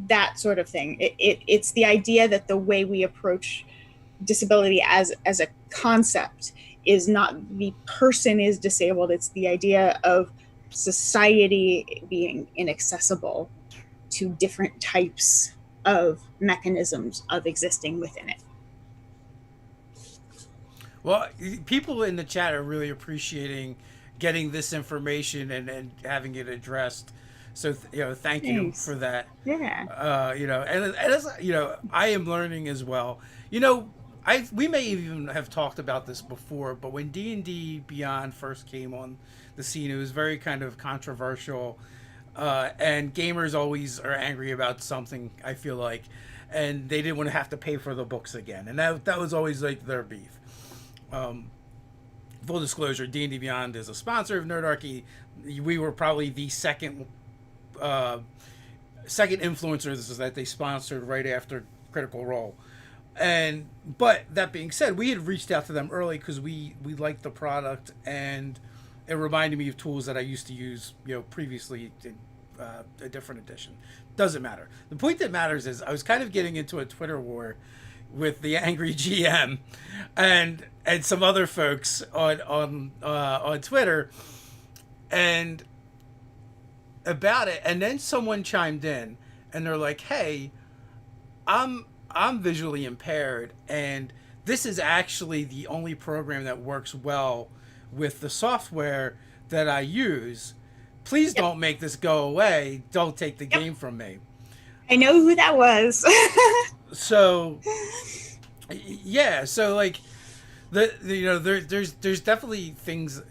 S2: that sort of thing. It's the idea that the way we approach disability as a concept is not the person is disabled, it's the idea of society being inaccessible to different types of mechanisms of existing within it.
S1: Well, people in the chat are really appreciating getting this information and having it addressed. So thank you
S2: Thanks.
S1: for that.
S2: Yeah.
S1: And as I am learning as well. We may even have talked about this before, but when D&D Beyond first came on the scene, it was very kind of controversial, and gamers always are angry about something, I feel like, and they didn't want to have to pay for the books again, and that was always like their beef. Full disclosure, D&D Beyond is a sponsor of Nerdarchy. We were probably the second influencers that they sponsored right after Critical Role. But that being said, we had reached out to them early because we liked the product, and it reminded me of tools that I used to use previously in a different edition. Doesn't matter. The point that matters is I was kind of getting into a Twitter war with the angry GM and some other folks on Twitter and about it, and then someone chimed in and they're like, "Hey, I'm visually impaired, and this is actually the only program that works well with the software that I use. Please don't make this go away. Don't take the game from me."
S2: I know who that was.
S1: So, yeah. So like, there's definitely things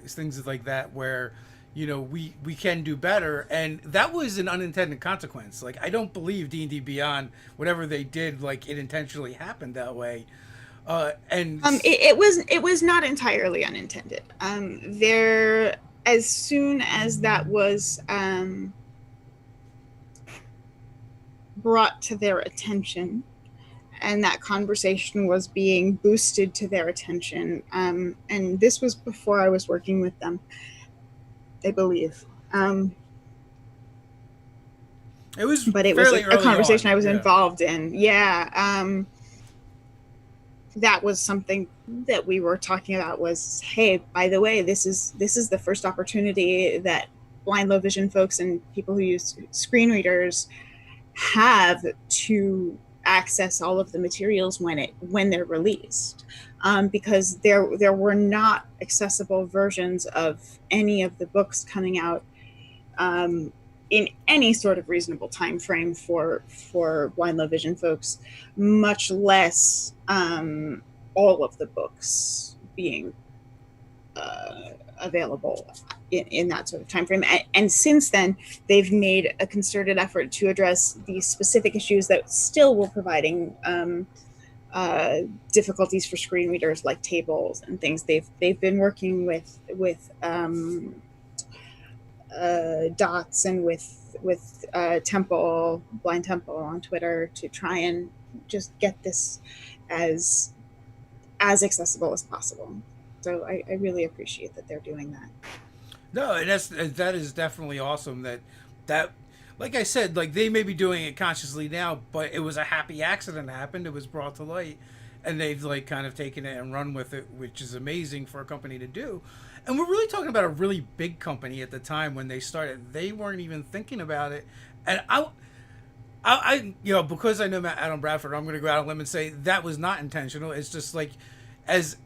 S1: like that where we can do better, and that was an unintended consequence. Like, I don't believe D&D Beyond, whatever they did, like it intentionally happened that way. And
S2: it was not entirely unintended. There, as soon as that was brought to their attention, and that conversation was being boosted to their attention, and this was before I was working with them, I believe.
S1: It was,
S2: but it was a conversation
S1: on.
S2: I was involved in. Yeah. That was something that we were talking about was, hey, by the way, this is the first opportunity that blind, low vision folks and people who use screen readers have to access all of the materials when they're released, because there were not accessible versions of any of the books coming out in any sort of reasonable time frame for blind, low vision folks, much less all of the books being available in that sort of time frame. And since then, they've made a concerted effort to address the specific issues that still were providing difficulties for screen readers, like tables and things. They've been working with Dots and with Blind Temple on Twitter to try and just get this as accessible as possible. So I really appreciate that they're doing that.
S1: No, and that is definitely awesome. That like I said, like they may be doing it consciously now, but it was a happy accident that happened. It was brought to light, and they've like kind of taken it and run with it, which is amazing for a company to do. And we're really talking about a really big company at the time when they started. They weren't even thinking about it, and I because I know Adam Bradford, I'm going to go out on a limb and say that was not intentional. It's just like as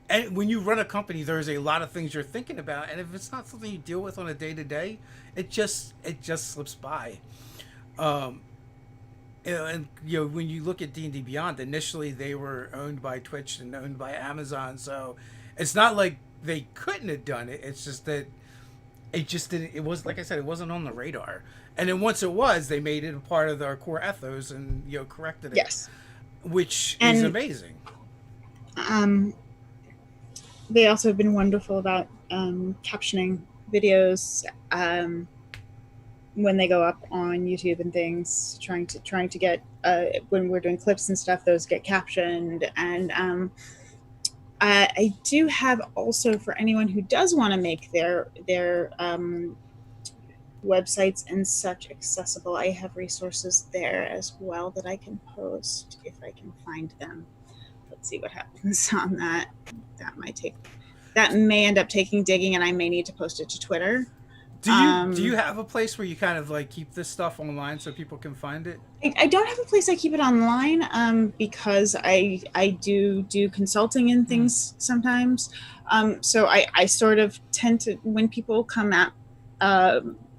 S1: And when you run a company, there's a lot of things you're thinking about, and if it's not something you deal with on a day to day, it just slips by. Um, and when you look at D&D Beyond, initially they were owned by Twitch and owned by Amazon, so it's not like they couldn't have done it. It's just that it just didn't. It was, like I said, it wasn't on the radar. And then once it was, they made it a part of their core ethos and corrected it,
S2: Yes.
S1: which is
S2: And
S1: amazing.
S2: they also have been wonderful about captioning videos when they go up on YouTube and things, trying to get when we're doing clips and stuff, those get captioned. And I do have also, for anyone who does want to make their websites and such accessible, I have resources there as well that I can post if I can find them. Let's see what happens on that. That may end up taking digging, and I may need to post it to Twitter.
S1: Do you have a place where you kind of like keep this stuff online so people can find it?
S2: I don't have a place I keep it online because I do consulting and things sometimes. So I sort of tend to, when people come at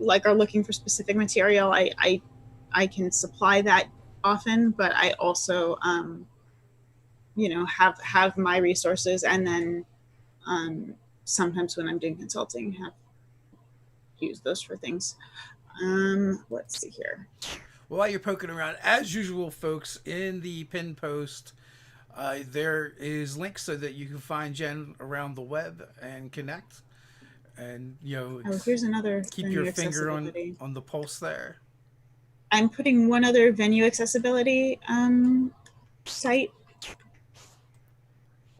S2: like are looking for specific material, I can supply that often, but I also have my resources, and then sometimes when I'm doing consulting, have use those for things. Let's see here.
S1: Well, while you're poking around, as usual, folks, in the pinned post, there is links so that you can find Jen around the web and connect. And
S2: here's another
S1: keep your finger on the pulse there.
S2: I'm putting one other venue accessibility site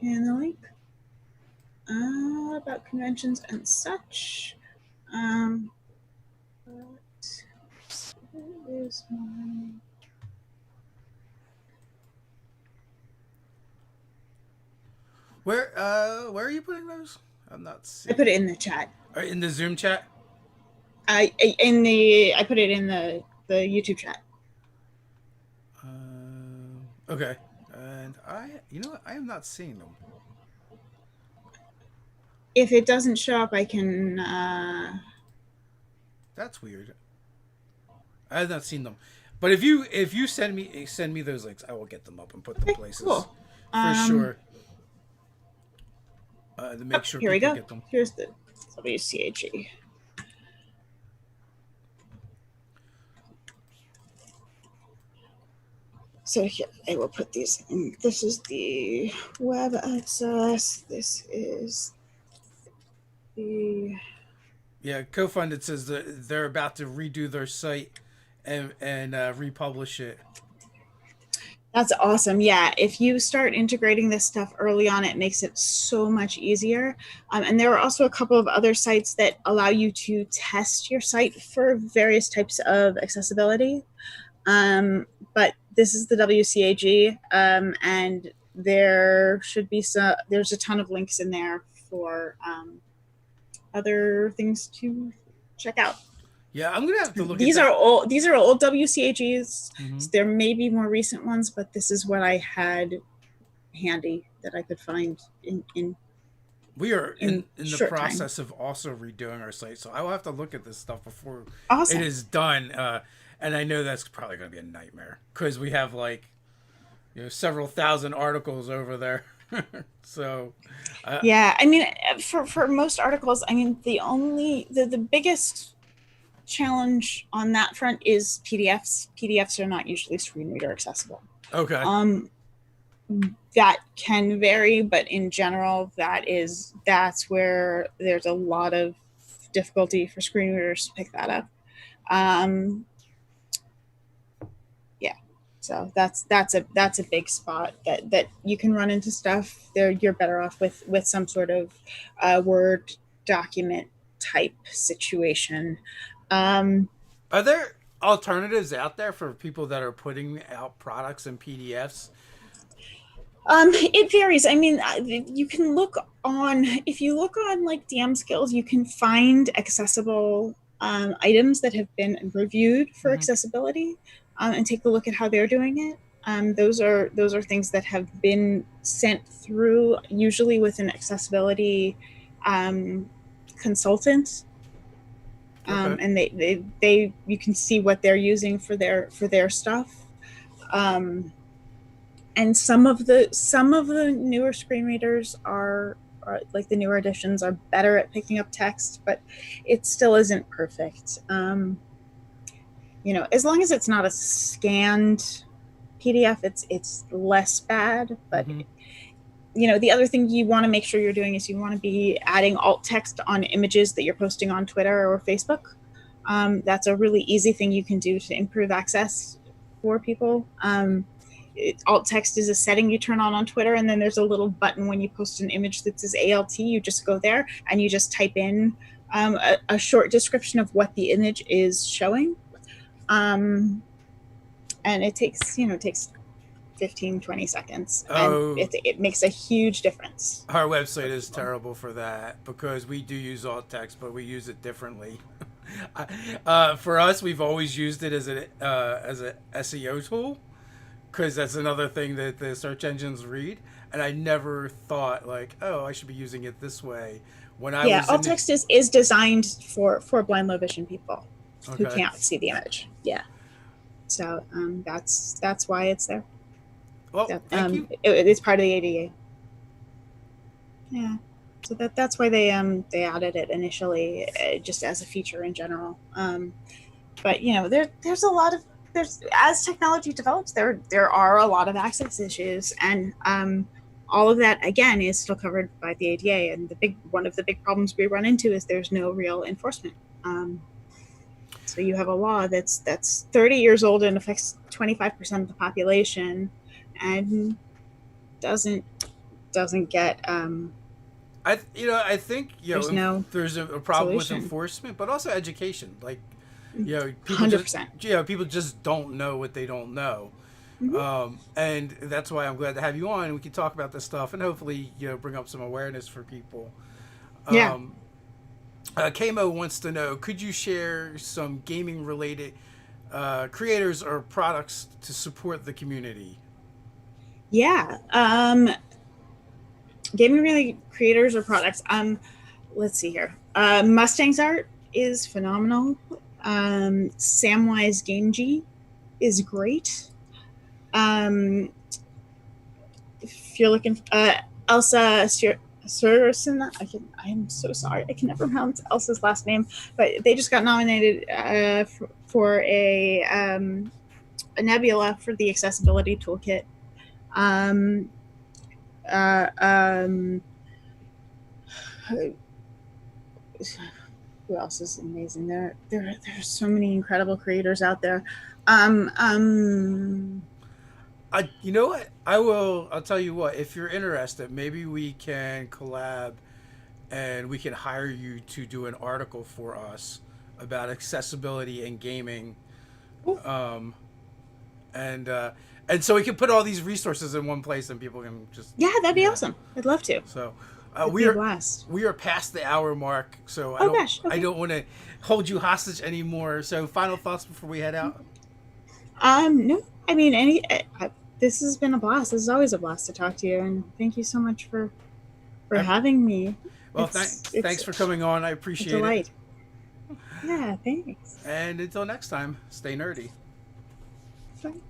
S2: in the link about conventions and such. Where is my...
S1: Where are you putting those? I'm not seeing.
S2: I put it in the chat.
S1: In the Zoom chat?
S2: I put it in the YouTube chat.
S1: Okay. And I am not seeing them.
S2: If it doesn't show up, I can.
S1: That's weird. I have not seen them, but if you send me those links, I will get them up and put them places.
S2: Cool.
S1: For sure. To make sure
S2: here we go.
S1: Get them.
S2: Here's the WCAG. So here, I will put these in. This is the web access. This is the...
S1: Yeah, co-funded says that they're about to redo their site and republish it.
S2: That's awesome. Yeah, if you start integrating this stuff early on, it makes it so much easier. And there are also a couple of other sites that allow you to test your site for various types of accessibility. But this is the WCAG, and there should be there's a ton of links in there for other things to check out.
S1: Yeah, I'm gonna have to look.
S2: These are old WCAGs. Mm-hmm. So there may be more recent ones, but this is what I had handy that I could find in.
S1: We are in the process of also redoing our site, so I will have to look at this stuff before it is done. And I know that's probably going to be a nightmare because we have several thousand articles over there. So
S2: yeah, I mean, for most articles, I mean, the biggest challenge on that front is PDFs. PDFs are not usually screen reader accessible.
S1: Okay.
S2: That can vary, but in general, that's where there's a lot of difficulty for screen readers to pick that up. Yeah, so that's a big spot that you can run into stuff there. You're better off with some sort of Word document type situation.
S1: Are there alternatives out there for people that are putting out products in PDFs?
S2: It varies. I mean, you can if you look on like DM Skills, you can find accessible items that have been reviewed for accessibility, and take a look at how they're doing it. Those are things that have been sent through, usually with an accessibility consultant,
S1: Okay.
S2: and they you can see what they're using for their stuff. And some of the newer screen readers are like the newer editions are better at picking up text, but it still isn't perfect. As long as it's not a scanned PDF, it's less bad. But
S1: Mm-hmm.
S2: the other thing you want to make sure you're doing is you want to be adding alt text on images that you're posting on Twitter or Facebook. That's a really easy thing you can do to improve access for people. Alt text is a setting you turn on Twitter, and then there's a little button when you post an image that says ALT. You just go there and you just type in a short description of what the image is showing. And it takes 15, 20 seconds, and
S1: Oh,
S2: it makes a huge difference
S1: our website
S2: for
S1: is
S2: people.
S1: terrible for that because we do use alt text, but we use it differently. For us, we've always used it as a SEO tool because that's another thing that the search engines read. And I never thought like, oh, I should be using it this way. When I
S2: Yeah,
S1: was
S2: alt
S1: in,
S2: text is designed for blind low vision people who
S1: okay,
S2: can't see the image. Yeah, so that's why it's there.
S1: well,
S2: That
S1: thank you.
S2: it's part of the ADA. Yeah, so that's why they added it initially, just as a feature in general. But there's a lot of there's as technology develops, there are a lot of access issues, and all of that again is still covered by the ADA. And one of the big problems we run into is there's no real enforcement. So you have a law that's 30 years old and affects 25% of the population, and doesn't doesn't get
S1: I think
S2: there's no
S1: there's a problem with
S2: solution.
S1: enforcement, but also education. Like,
S2: Hundred percent.
S1: people just don't know what they don't know.
S2: Mm-hmm.
S1: And that's why I'm glad to have you on. We can talk about this stuff and hopefully, bring up some awareness for people.
S2: Yeah.
S1: Um, Kamo wants to know: could you share some gaming related creators or products to support the community?
S2: Yeah. Gaming related creators or products. Let's see here. Mustang's art is phenomenal. Samwise Gamgee is great. If you're looking, Elsa Sursen, I'm so sorry, I can never pronounce Elsa's last name, but they just got nominated for a Nebula for the accessibility toolkit. Um, uh, um, who else is amazing? There's so many incredible creators out there. Um, um,
S1: You know what? I'll tell you what. If you're interested, maybe we can collab, and we can hire you to do an article for us about accessibility and gaming, um, and so we can put all these resources in one place, and people can just
S2: yeah, that'd be awesome. I'd love to.
S1: So
S2: It'd be a blast.
S1: we are past the hour mark, so
S2: Oh gosh.
S1: I
S2: Okay.
S1: don't want to hold you hostage anymore. So final thoughts before we head out.
S2: No, I mean, this has been a blast. This is always a blast to talk to you, and thank you so much for
S1: I,
S2: having me.
S1: well,
S2: It's
S1: thanks for coming on. I
S2: a
S1: appreciate it.
S2: delight. Yeah, thanks.
S1: And until next time, stay nerdy.
S2: Bye.